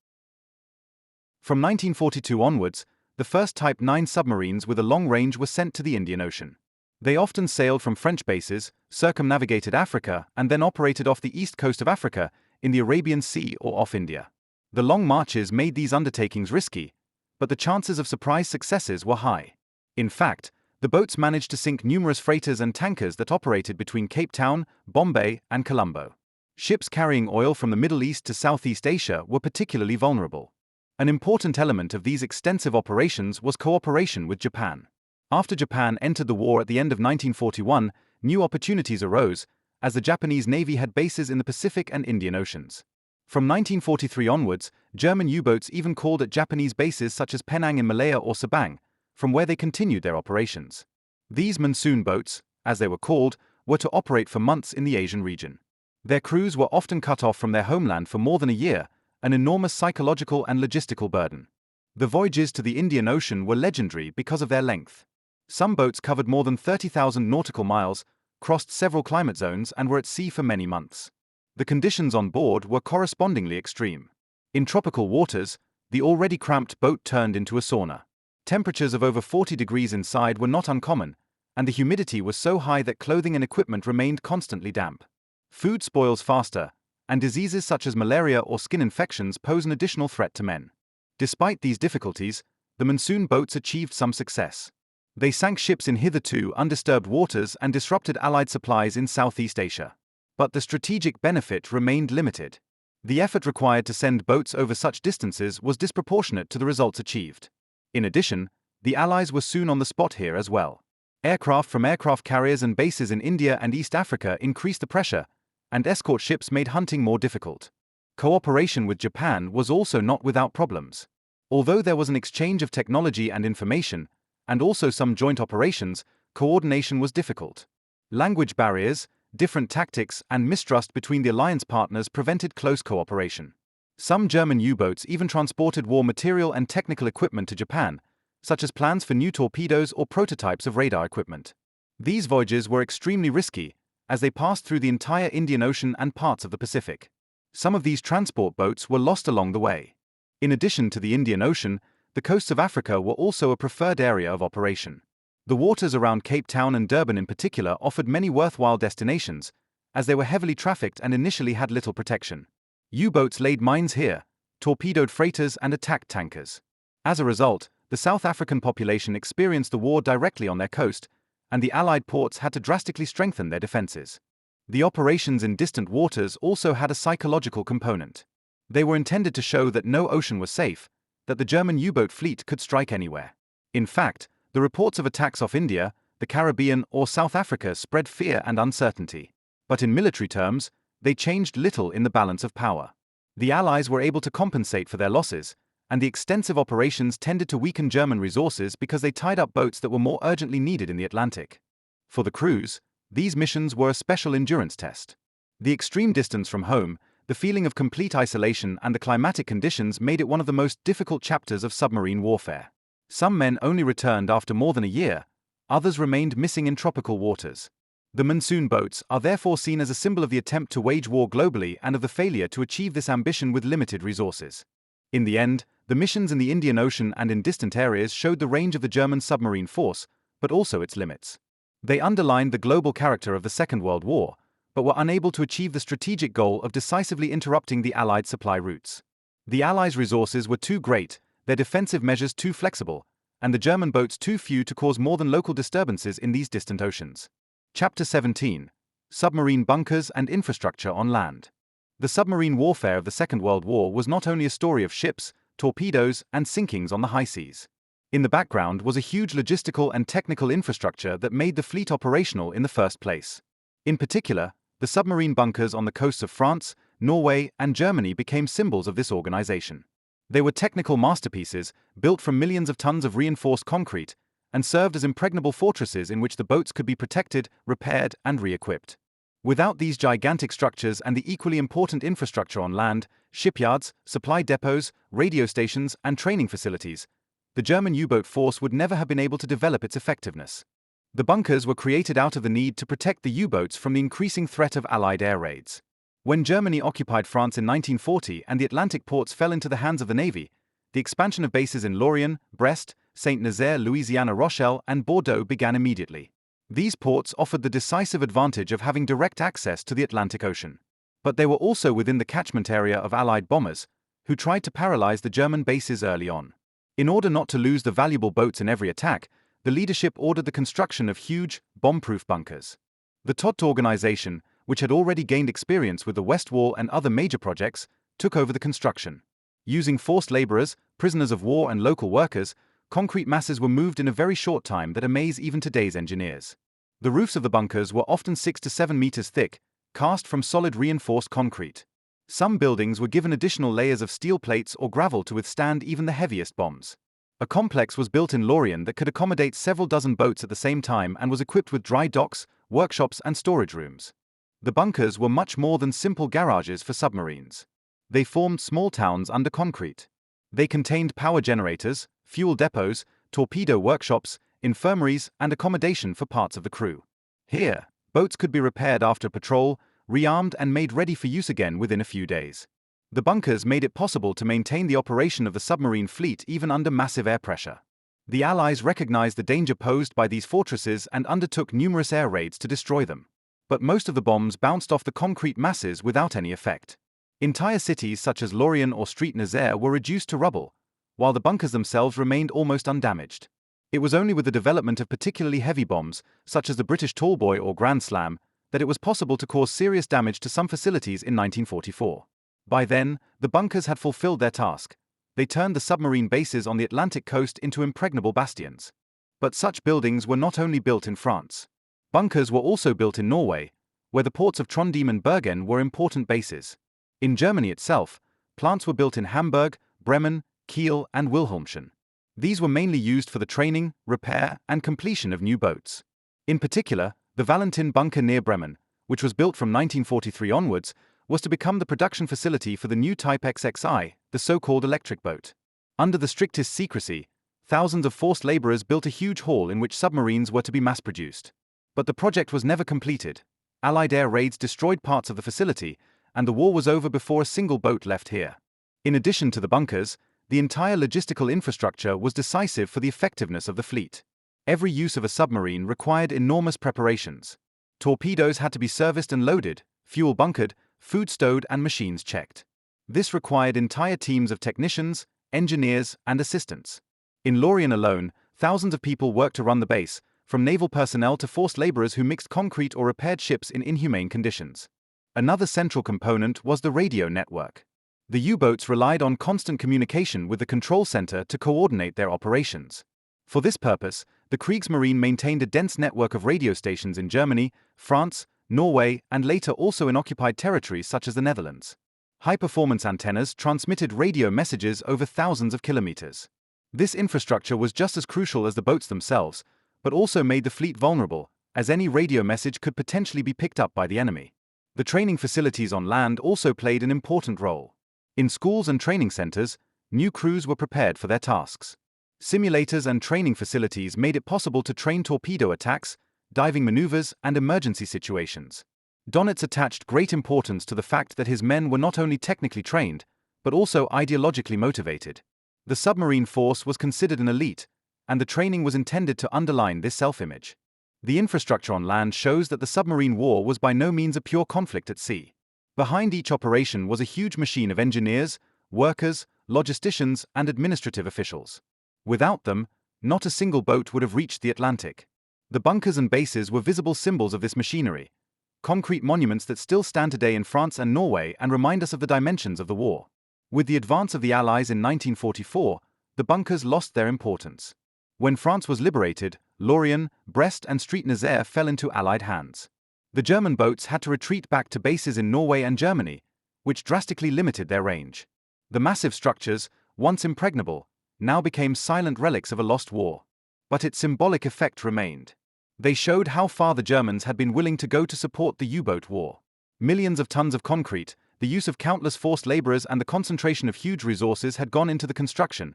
From 1942 onwards, the first Type 9 submarines with a long range were sent to the Indian Ocean. They often sailed from French bases, circumnavigated Africa, and then operated off the east coast of Africa, in the Arabian Sea or off India. The long marches made these undertakings risky, but the chances of surprise successes were high. In fact, the boats managed to sink numerous freighters and tankers that operated between Cape Town, Bombay, and Colombo. Ships carrying oil from the Middle East to Southeast Asia were particularly vulnerable. An important element of these extensive operations was cooperation with Japan. After Japan entered the war at the end of 1941, new opportunities arose, as the Japanese Navy had bases in the Pacific and Indian Oceans. From 1943 onwards, German U-boats even called at Japanese bases such as Penang in Malaya or Sabang, from where they continued their operations. These monsoon boats, as they were called, were to operate for months in the Asian region. Their crews were often cut off from their homeland for more than a year, an enormous psychological and logistical burden. The voyages to the Indian Ocean were legendary because of their length. Some boats covered more than 30,000 nautical miles, crossed several climate zones, and were at sea for many months. The conditions on board were correspondingly extreme. In tropical waters, the already cramped boat turned into a sauna. Temperatures of over 40 degrees inside were not uncommon, and the humidity was so high that clothing and equipment remained constantly damp. Food spoils faster, and diseases such as malaria or skin infections pose an additional threat to men. Despite these difficulties, the monsoon boats achieved some success. They sank ships in hitherto undisturbed waters and disrupted Allied supplies in Southeast Asia. But the strategic benefit remained limited. The effort required to send boats over such distances was disproportionate to the results achieved. In addition, the Allies were soon on the spot here as well. Aircraft from aircraft carriers and bases in India and East Africa increased the pressure, and escort ships made hunting more difficult. Cooperation with Japan was also not without problems. Although there was an exchange of technology and information, and also some joint operations, coordination was difficult. Language barriers, different tactics, and mistrust between the alliance partners prevented close cooperation. Some German U-boats even transported war material and technical equipment to Japan, such as plans for new torpedoes or prototypes of radar equipment. These voyages were extremely risky, as they passed through the entire Indian Ocean and parts of the Pacific. Some of these transport boats were lost along the way. In addition to the Indian Ocean, the coasts of Africa were also a preferred area of operation. The waters around Cape Town and Durban in particular offered many worthwhile destinations, as they were heavily trafficked and initially had little protection. U-boats laid mines here, torpedoed freighters and attacked tankers. As a result, the South African population experienced the war directly on their coast, and the Allied ports had to drastically strengthen their defenses. The operations in distant waters also had a psychological component. They were intended to show that no ocean was safe, that the German U-boat fleet could strike anywhere. In fact, the reports of attacks off India, the Caribbean, or South Africa spread fear and uncertainty. But in military terms, they changed little in the balance of power. The Allies were able to compensate for their losses, and the extensive operations tended to weaken German resources because they tied up boats that were more urgently needed in the Atlantic. For the crews, these missions were a special endurance test. The extreme distance from home, the feeling of complete isolation, and the climatic conditions made it one of the most difficult chapters of submarine warfare. Some men only returned after more than a year, others remained missing in tropical waters. The monsoon boats are therefore seen as a symbol of the attempt to wage war globally and of the failure to achieve this ambition with limited resources. In the end, the missions in the Indian Ocean and in distant areas showed the range of the German submarine force, but also its limits. They underlined the global character of the Second World War, but were unable to achieve the strategic goal of decisively interrupting the Allied supply routes. The Allies' resources were too great, their defensive measures too flexible, and the German boats too few to cause more than local disturbances in these distant oceans. Chapter 17. Submarine bunkers and infrastructure on land. The submarine warfare of the Second World War was not only a story of ships, torpedoes, and sinkings on the high seas. In the background was a huge logistical and technical infrastructure that made the fleet operational in the first place. In particular, the submarine bunkers on the coasts of France, Norway, and Germany became symbols of this organization. They were technical masterpieces, built from millions of tons of reinforced concrete, and served as impregnable fortresses in which the boats could be protected, repaired, and re-equipped. Without these gigantic structures and the equally important infrastructure on land, shipyards, supply depots, radio stations, and training facilities, the German U-boat force would never have been able to develop its effectiveness. The bunkers were created out of the need to protect the U-boats from the increasing threat of Allied air raids. When Germany occupied France in 1940 and the Atlantic ports fell into the hands of the Navy, the expansion of bases in Lorient, Brest, Saint-Nazaire, Louisiana Rochelle, and Bordeaux began immediately. These ports offered the decisive advantage of having direct access to the Atlantic Ocean. But they were also within the catchment area of Allied bombers, who tried to paralyze the German bases early on. In order not to lose the valuable boats in every attack, the leadership ordered the construction of huge, bomb-proof bunkers. The Todt organization, which had already gained experience with the West Wall and other major projects, took over the construction. Using forced laborers, prisoners of war, and local workers, concrete masses were moved in a very short time that amaze even today's engineers. The roofs of the bunkers were often 6 to 7 meters thick, cast from solid reinforced concrete. Some buildings were given additional layers of steel plates or gravel to withstand even the heaviest bombs. A complex was built in Lorient that could accommodate several dozen boats at the same time and was equipped with dry docks, workshops, and storage rooms. The bunkers were much more than simple garages for submarines. They formed small towns under concrete. They contained power generators, fuel depots, torpedo workshops, infirmaries, and accommodation for parts of the crew. Here, boats could be repaired after patrol, rearmed, and made ready for use again within a few days. The bunkers made it possible to maintain the operation of the submarine fleet even under massive air pressure. The Allies recognized the danger posed by these fortresses and undertook numerous air raids to destroy them. But most of the bombs bounced off the concrete masses without any effect. Entire cities such as Lorient or Saint-Nazaire were reduced to rubble, while the bunkers themselves remained almost undamaged. It was only with the development of particularly heavy bombs, such as the British Tallboy or Grand Slam, that it was possible to cause serious damage to some facilities in 1944. By then, the bunkers had fulfilled their task. They turned the submarine bases on the Atlantic coast into impregnable bastions. But such buildings were not only built in France. Bunkers were also built in Norway, where the ports of Trondheim and Bergen were important bases. In Germany itself, plants were built in Hamburg, Bremen, Kiel, and Wilhelmshaven. These were mainly used for the training, repair, and completion of new boats. In particular, the Valentin bunker near Bremen, which was built from 1943 onwards, was to become the production facility for the new Type XXI, the so-called electric boat. Under the strictest secrecy, thousands of forced laborers built a huge hall in which submarines were to be mass-produced. But the project was never completed. Allied air raids destroyed parts of the facility, and the war was over before a single boat left here. In addition to the bunkers, the entire logistical infrastructure was decisive for the effectiveness of the fleet. Every use of a submarine required enormous preparations. Torpedoes had to be serviced and loaded, fuel bunkered, food stowed, and machines checked. This required entire teams of technicians, engineers, and assistants. In Lorient alone, thousands of people worked to run the base, from naval personnel to forced laborers who mixed concrete or repaired ships in inhumane conditions. Another central component was the radio network. The U-boats relied on constant communication with the control center to coordinate their operations. For this purpose, the Kriegsmarine maintained a dense network of radio stations in Germany, France, Norway, and later also in occupied territories such as the Netherlands. High-performance antennas transmitted radio messages over thousands of kilometers. This infrastructure was just as crucial as the boats themselves, but also made the fleet vulnerable, as any radio message could potentially be picked up by the enemy. The training facilities on land also played an important role. In schools and training centers, new crews were prepared for their tasks. Simulators and training facilities made it possible to train torpedo attacks, diving maneuvers, and emergency situations. Dönitz attached great importance to the fact that his men were not only technically trained, but also ideologically motivated. The submarine force was considered an elite, and the training was intended to underline this self-image. The infrastructure on land shows that the submarine war was by no means a pure conflict at sea. Behind each operation was a huge machine of engineers, workers, logisticians, and administrative officials. Without them, not a single boat would have reached the Atlantic. The bunkers and bases were visible symbols of this machinery, concrete monuments that still stand today in France and Norway and remind us of the dimensions of the war. With the advance of the Allies in 1944, the bunkers lost their importance. When France was liberated, Lorient, Brest, and Saint-Nazaire fell into Allied hands. The German boats had to retreat back to bases in Norway and Germany, which drastically limited their range. The massive structures, once impregnable, now became silent relics of a lost war. But its symbolic effect remained. They showed how far the Germans had been willing to go to support the U-boat war. Millions of tons of concrete, the use of countless forced laborers and the concentration of huge resources had gone into the construction,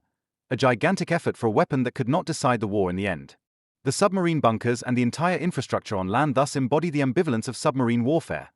a gigantic effort for a weapon that could not decide the war in the end. The submarine bunkers and the entire infrastructure on land thus embody the ambivalence of submarine warfare.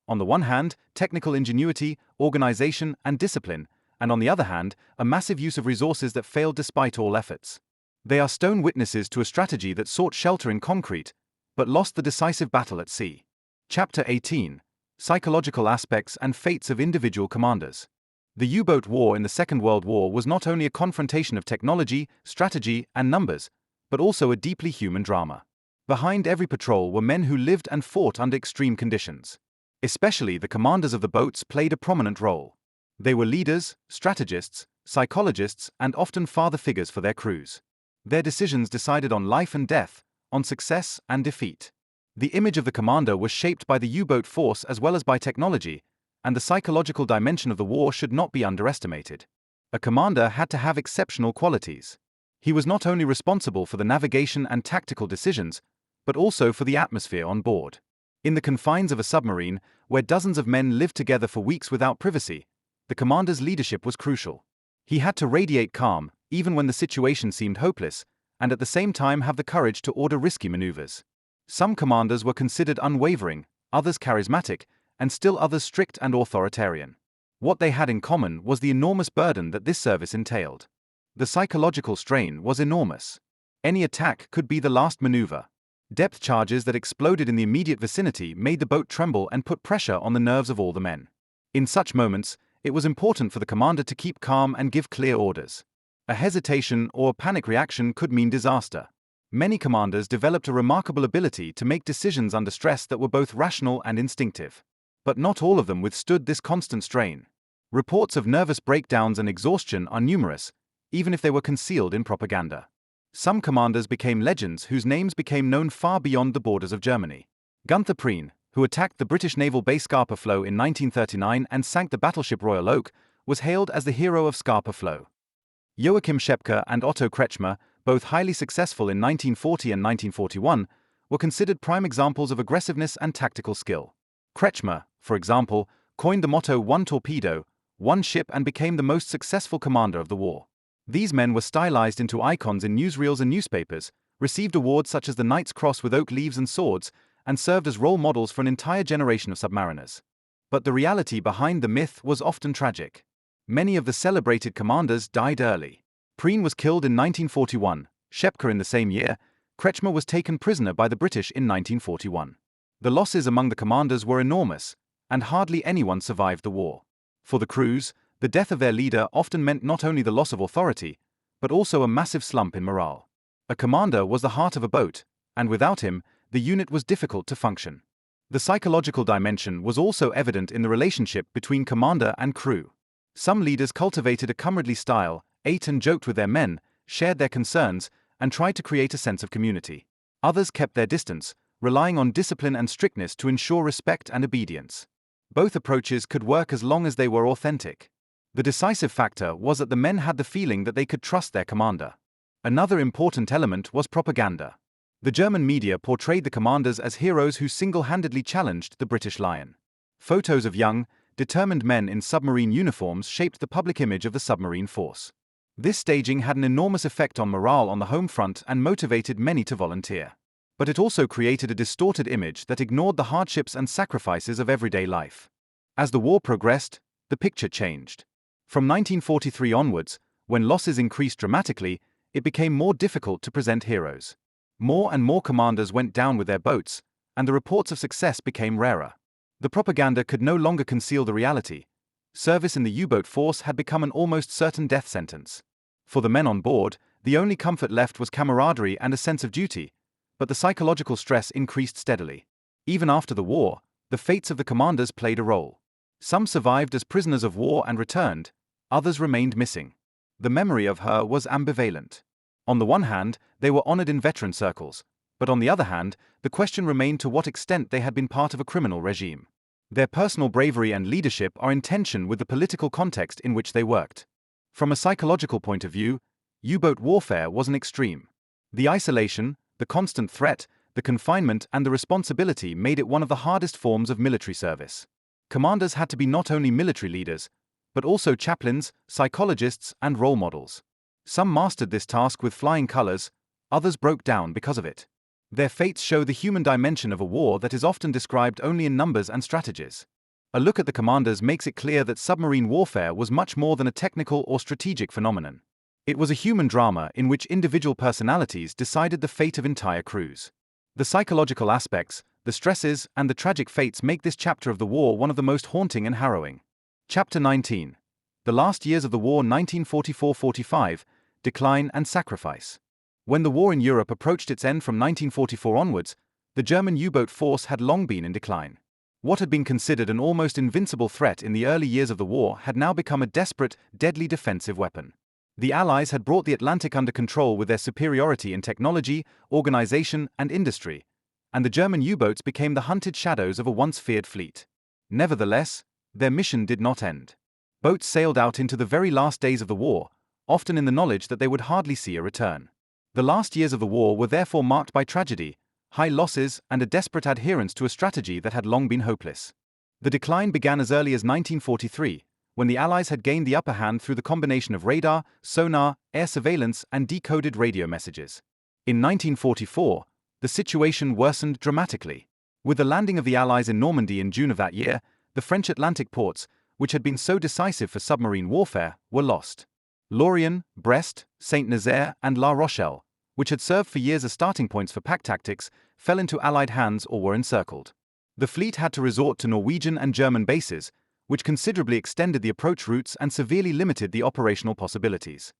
On the one hand, technical ingenuity, organization, and discipline, and on the other hand, a massive use of resources that failed despite all efforts. They are stone witnesses to a strategy that sought shelter in concrete, but lost the decisive battle at sea. Chapter 18. Psychological Aspects and Fates of Individual Commanders. The U-boat war in the Second World War was not only a confrontation of technology, strategy, and numbers, but also a deeply human drama. Behind every patrol were men who lived and fought under extreme conditions. Especially the commanders of the boats played a prominent role. They were leaders, strategists, psychologists, and often father figures for their crews. Their decisions decided on life and death, on success and defeat. The image of the commander was shaped by the U-boat force as well as by technology, and the psychological dimension of the war should not be underestimated. A commander had to have exceptional qualities. He was not only responsible for the navigation and tactical decisions, but also for the atmosphere on board. In the confines of a submarine, where dozens of men lived together for weeks without privacy, the commander's leadership was crucial. He had to radiate calm, even when the situation seemed hopeless, and at the same time have the courage to order risky maneuvers. Some commanders were considered unwavering, others charismatic, and still others strict and authoritarian. What they had in common was the enormous burden that this service entailed. The psychological strain was enormous. Any attack could be the last maneuver. Depth charges that exploded in the immediate vicinity made the boat tremble and put pressure on the nerves of all the men. In such moments, it was important for the commander to keep calm and give clear orders. A hesitation or a panic reaction could mean disaster. Many commanders developed a remarkable ability to make decisions under stress that were both rational and instinctive. But not all of them withstood this constant strain. Reports of nervous breakdowns and exhaustion are numerous, even if they were concealed in propaganda. Some commanders became legends whose names became known far beyond the borders of Germany. Gunther Prien, who attacked the British naval base Scapa Flow in 1939 and sank the battleship Royal Oak, was hailed as the hero of Scapa Flow. Joachim Schepke and Otto Kretschmer, both highly successful in 1940 and 1941, were considered prime examples of aggressiveness and tactical skill. Kretschmer, for example, coined the motto "one torpedo, one ship" and became the most successful commander of the war. These men were stylized into icons in newsreels and newspapers, received awards such as the Knight's Cross with oak leaves and swords, and served as role models for an entire generation of submariners. But the reality behind the myth was often tragic. Many of the celebrated commanders died early. Prien was killed in 1941, Schepke in the same year, Kretschmer was taken prisoner by the British in 1941. The losses among the commanders were enormous, and hardly anyone survived the war. For the crews, the death of their leader often meant not only the loss of authority, but also a massive slump in morale. A commander was the heart of a boat, and without him, the unit was difficult to function. The psychological dimension was also evident in the relationship between commander and crew. Some leaders cultivated a comradely style, ate and joked with their men, shared their concerns, and tried to create a sense of community. Others kept their distance, relying on discipline and strictness to ensure respect and obedience. Both approaches could work as long as they were authentic. The decisive factor was that the men had the feeling that they could trust their commander. Another important element was propaganda. The German media portrayed the commanders as heroes who single-handedly challenged the British Lion. Photos of young, determined men in submarine uniforms shaped the public image of the submarine force. This staging had an enormous effect on morale on the home front and motivated many to volunteer. But it also created a distorted image that ignored the hardships and sacrifices of everyday life. As the war progressed, the picture changed. From 1943 onwards, when losses increased dramatically, it became more difficult to present heroes. More and more commanders went down with their boats, and the reports of success became rarer. The propaganda could no longer conceal the reality. Service in the U-boat force had become an almost certain death sentence. For the men on board, the only comfort left was camaraderie and a sense of duty, but the psychological stress increased steadily. Even after the war, the fates of the commanders played a role. Some survived as prisoners of war and returned, others remained missing. The memory of her was ambivalent. On the one hand, they were honored in veteran circles, but on the other hand, the question remained to what extent they had been part of a criminal regime. Their personal bravery and leadership are in tension with the political context in which they worked. From a psychological point of view, U-boat warfare was an extreme. The isolation, the constant threat, the confinement and the responsibility made it one of the hardest forms of military service. Commanders had to be not only military leaders, but also chaplains, psychologists, and role models. Some mastered this task with flying colors, others broke down because of it. Their fates show the human dimension of a war that is often described only in numbers and strategies. A look at the commanders makes it clear that submarine warfare was much more than a technical or strategic phenomenon. It was a human drama in which individual personalities decided the fate of entire crews. The psychological aspects, the stresses, and the tragic fates make this chapter of the war one of the most haunting and harrowing. Chapter 19. The Last Years of the War 1944-45, Decline and Sacrifice. When the war in Europe approached its end from 1944 onwards, the German U-boat force had long been in decline. What had been considered an almost invincible threat in the early years of the war had now become a desperate, deadly defensive weapon. The Allies had brought the Atlantic under control with their superiority in technology, organization, and industry, and the German U-boats became the hunted shadows of a once feared fleet. Nevertheless, their mission did not end. Boats sailed out into the very last days of the war, often in the knowledge that they would hardly see a return. The last years of the war were therefore marked by tragedy, high losses, and a desperate adherence to a strategy that had long been hopeless. The decline began as early as 1943, when the Allies had gained the upper hand through the combination of radar, sonar, air surveillance, and decoded radio messages. In 1944, the situation worsened dramatically. With the landing of the Allies in Normandy in June of that year, the French Atlantic ports, which had been so decisive for submarine warfare, were lost. Lorient, Brest, Saint-Nazaire, and La Rochelle, which had served for years as starting points for pack tactics, fell into Allied hands or were encircled. The fleet had to resort to Norwegian and German bases, which considerably extended the approach routes and severely limited the operational possibilities.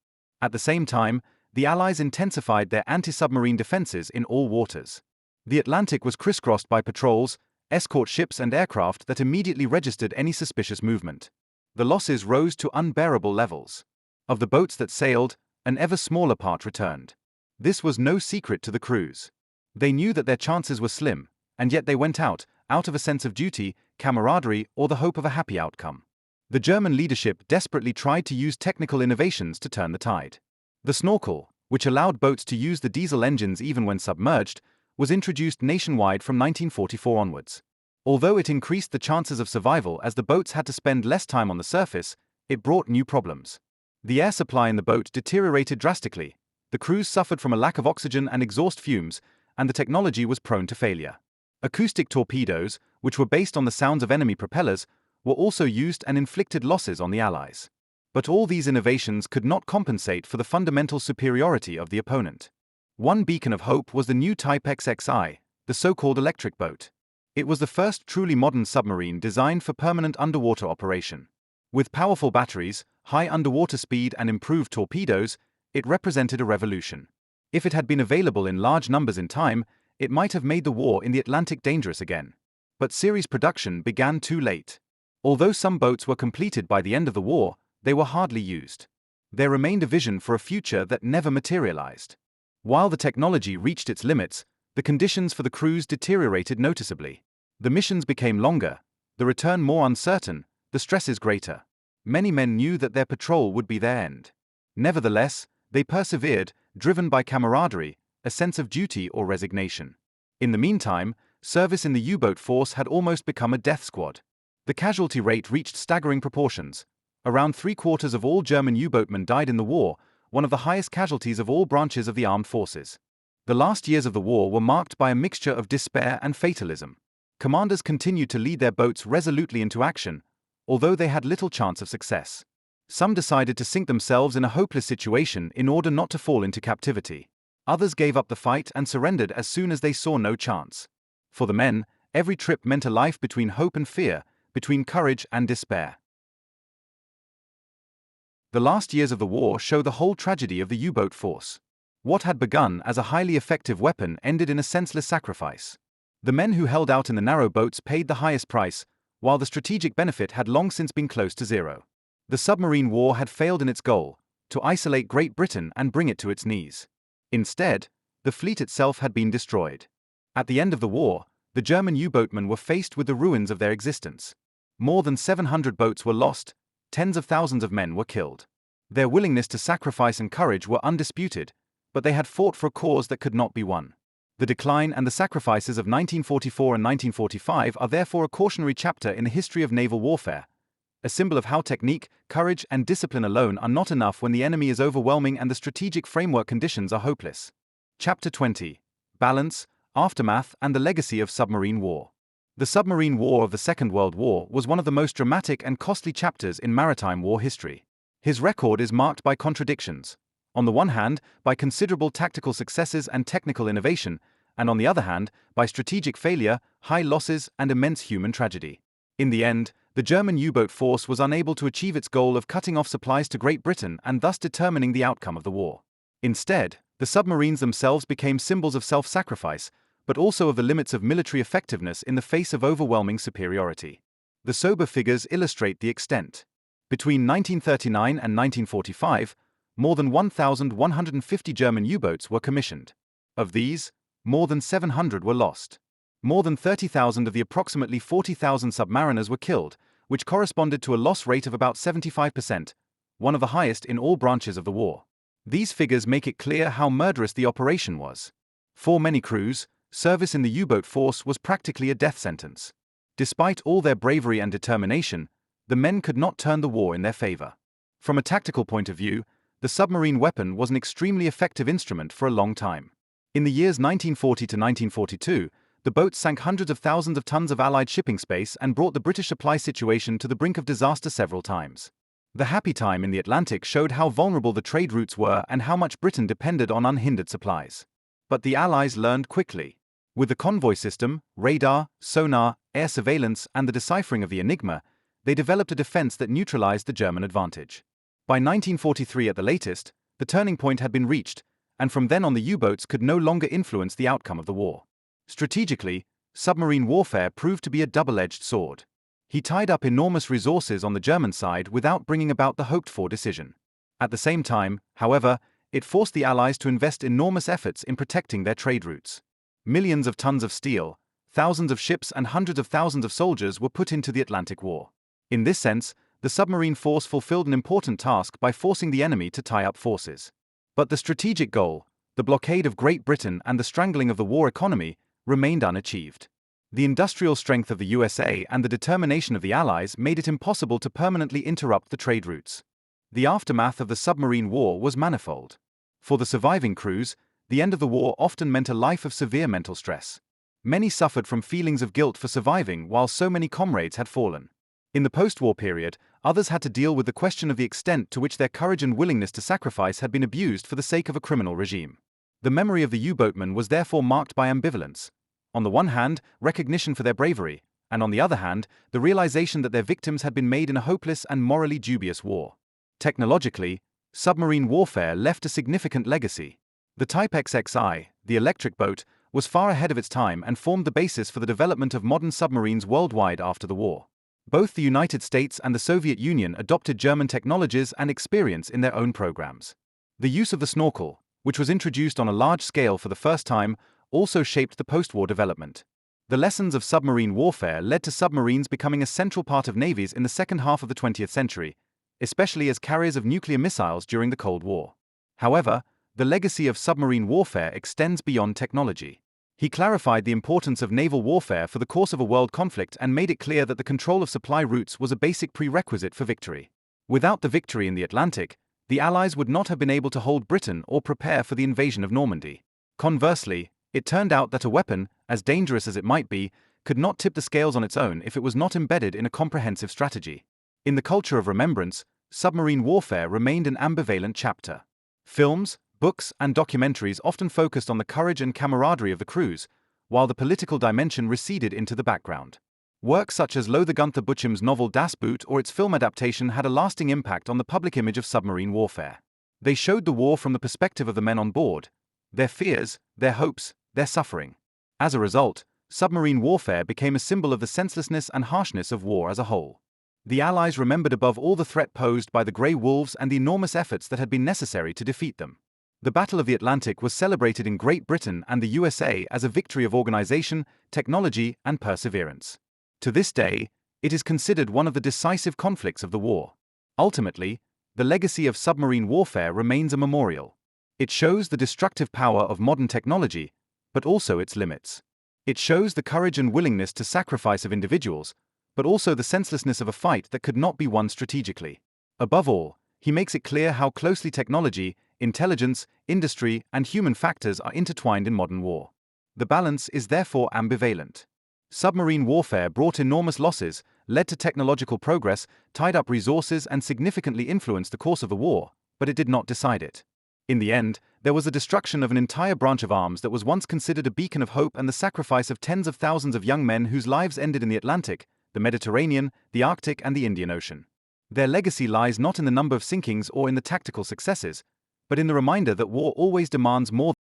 At the same time, the Allies intensified their anti-submarine defenses in all waters. The Atlantic was crisscrossed by patrols, escort ships and aircraft that immediately registered any suspicious movement. The losses rose to unbearable levels. Of the boats that sailed, an ever smaller part returned. This was no secret to the crews. They knew that their chances were slim, and yet they went out of a sense of duty, camaraderie, or the hope of a happy outcome. The German leadership desperately tried to use technical innovations to turn the tide. The snorkel, which allowed boats to use the diesel engines even when submerged, was introduced nationwide from 1944 onwards. Although it increased the chances of survival as the boats had to spend less time on the surface, it brought new problems. The air supply in the boat deteriorated drastically, the crews suffered from a lack of oxygen and exhaust fumes, and the technology was prone to failure. Acoustic torpedoes, which were based on the sounds of enemy propellers, were also used and inflicted losses on the Allies. But all these innovations could not compensate for the fundamental superiority of the opponent. One beacon of hope was the new Type XXI, the so-called electric boat. It was the first truly modern submarine designed for permanent underwater operation. With powerful batteries, high underwater speed, and improved torpedoes, it represented a revolution. If it had been available in large numbers in time, it might have made the war in the Atlantic dangerous again. But series production began too late. Although some boats were completed by the end of the war, they were hardly used. There remained a vision for a future that never materialized. While the technology reached its limits, the conditions for the crews deteriorated noticeably. The missions became longer, the return more uncertain, the stresses greater. Many men knew that their patrol would be their end. Nevertheless, they persevered, driven by camaraderie, a sense of duty or resignation. In the meantime, service in the U-boat force had almost become a death squad. The casualty rate reached staggering proportions. Around 3/4 of all German U-boatmen died in the war, one of the highest casualties of all branches of the armed forces. The last years of the war were marked by a mixture of despair and fatalism. Commanders continued to lead their boats resolutely into action, although they had little chance of success. Some decided to sink themselves in a hopeless situation in order not to fall into captivity. Others gave up the fight and surrendered as soon as they saw no chance. For the men, every trip meant a life between hope and fear, between courage and despair. The last years of the war show the whole tragedy of the U-boat force. What had begun as a highly effective weapon ended in a senseless sacrifice. The men who held out in the narrow boats paid the highest price, while the strategic benefit had long since been close to zero. The submarine war had failed in its goal, to isolate Great Britain and bring it to its knees. Instead, the fleet itself had been destroyed. At the end of the war, the German U-boatmen were faced with the ruins of their existence. More than 700 boats were lost, tens of thousands of men were killed. Their willingness to sacrifice and courage were undisputed, but they had fought for a cause that could not be won. The decline and the sacrifices of 1944 and 1945 are therefore a cautionary chapter in the history of naval warfare, a symbol of how technique, courage, and discipline alone are not enough when the enemy is overwhelming and the strategic framework conditions are hopeless. Chapter 20. Balance, Aftermath, and the Legacy of Submarine War. The submarine war of the Second World War was one of the most dramatic and costly chapters in maritime war history. His record is marked by contradictions. On the one hand, by considerable tactical successes and technical innovation, and on the other hand, by strategic failure, high losses, and immense human tragedy. In the end, the German U-boat force was unable to achieve its goal of cutting off supplies to Great Britain and thus determining the outcome of the war. Instead, the submarines themselves became symbols of self-sacrifice, but also of the limits of military effectiveness in the face of overwhelming superiority. The sober figures illustrate the extent. Between 1939 and 1945, more than 1,150 German U-boats were commissioned. Of these, more than 700 were lost. More than 30,000 of the approximately 40,000 submariners were killed, which corresponded to a loss rate of about 75%, one of the highest in all branches of the war. These figures make it clear how murderous the operation was. For many crews, service in the U-boat force was practically a death sentence. Despite all their bravery and determination, the men could not turn the war in their favor. From a tactical point of view, the submarine weapon was an extremely effective instrument for a long time. In the years 1940 to 1942, the boats sank hundreds of thousands of tons of Allied shipping space and brought the British supply situation to the brink of disaster several times. The happy time in the Atlantic showed how vulnerable the trade routes were and how much Britain depended on unhindered supplies. But the Allies learned quickly. With the convoy system, radar, sonar, air surveillance, and the deciphering of the Enigma, they developed a defense that neutralized the German advantage. By 1943 at the latest, the turning point had been reached, and from then on the U-boats could no longer influence the outcome of the war. Strategically, submarine warfare proved to be a double-edged sword. He tied up enormous resources on the German side without bringing about the hoped-for decision. At the same time, however, it forced the Allies to invest enormous efforts in protecting their trade routes. Millions of tons of steel, thousands of ships and hundreds of thousands of soldiers were put into the Atlantic War. In this sense, the submarine force fulfilled an important task by forcing the enemy to tie up forces. But the strategic goal, the blockade of Great Britain and the strangling of the war economy, remained unachieved. The industrial strength of the USA and the determination of the Allies made it impossible to permanently interrupt the trade routes. The aftermath of the submarine war was manifold. For the surviving crews, the end of the war often meant a life of severe mental stress. Many suffered from feelings of guilt for surviving while so many comrades had fallen. In the post-war period, others had to deal with the question of the extent to which their courage and willingness to sacrifice had been abused for the sake of a criminal regime. The memory of the U-boatmen was therefore marked by ambivalence. On the one hand, recognition for their bravery, and on the other hand, the realization that their victims had been made in a hopeless and morally dubious war. Technologically, submarine warfare left a significant legacy. The Type XXI, the electric boat, was far ahead of its time and formed the basis for the development of modern submarines worldwide after the war. Both the United States and the Soviet Union adopted German technologies and experience in their own programs. The use of the snorkel, which was introduced on a large scale for the first time, also shaped the post-war development. The lessons of submarine warfare led to submarines becoming a central part of navies in the second half of the 20th century, especially as carriers of nuclear missiles during the Cold War. However, the legacy of submarine warfare extends beyond technology. He clarified the importance of naval warfare for the course of a world conflict and made it clear that the control of supply routes was a basic prerequisite for victory. Without the victory in the Atlantic, the Allies would not have been able to hold Britain or prepare for the invasion of Normandy. Conversely, it turned out that a weapon, as dangerous as it might be, could not tip the scales on its own if it was not embedded in a comprehensive strategy. In the culture of remembrance, submarine warfare remained an ambivalent chapter. Films, books, and documentaries often focused on the courage and camaraderie of the crews, while the political dimension receded into the background. Work such as Lo the Gunther Buchim's novel Das Boot or its film adaptation had a lasting impact on the public image of submarine warfare. They showed the war from the perspective of the men on board, their fears, their hopes, their suffering. As a result, submarine warfare became a symbol of the senselessness and harshness of war as a whole. The Allies remembered above all the threat posed by the Grey Wolves and the enormous efforts that had been necessary to defeat them. The Battle of the Atlantic was celebrated in Great Britain and the USA as a victory of organization, technology, and perseverance. To this day, it is considered one of the decisive conflicts of the war. Ultimately, the legacy of submarine warfare remains a memorial. It shows the destructive power of modern technology, but also its limits. It shows the courage and willingness to sacrifice of individuals, but also the senselessness of a fight that could not be won strategically. Above all, he makes it clear how closely technology, intelligence, industry, and human factors are intertwined in modern war. The balance is therefore ambivalent. Submarine warfare brought enormous losses, led to technological progress, tied up resources, and significantly influenced the course of the war, but it did not decide it. In the end, there was the destruction of an entire branch of arms that was once considered a beacon of hope and the sacrifice of tens of thousands of young men whose lives ended in the Atlantic, the Mediterranean, the Arctic, and the Indian Ocean. Their legacy lies not in the number of sinkings or in the tactical successes, but in the reminder that war always demands more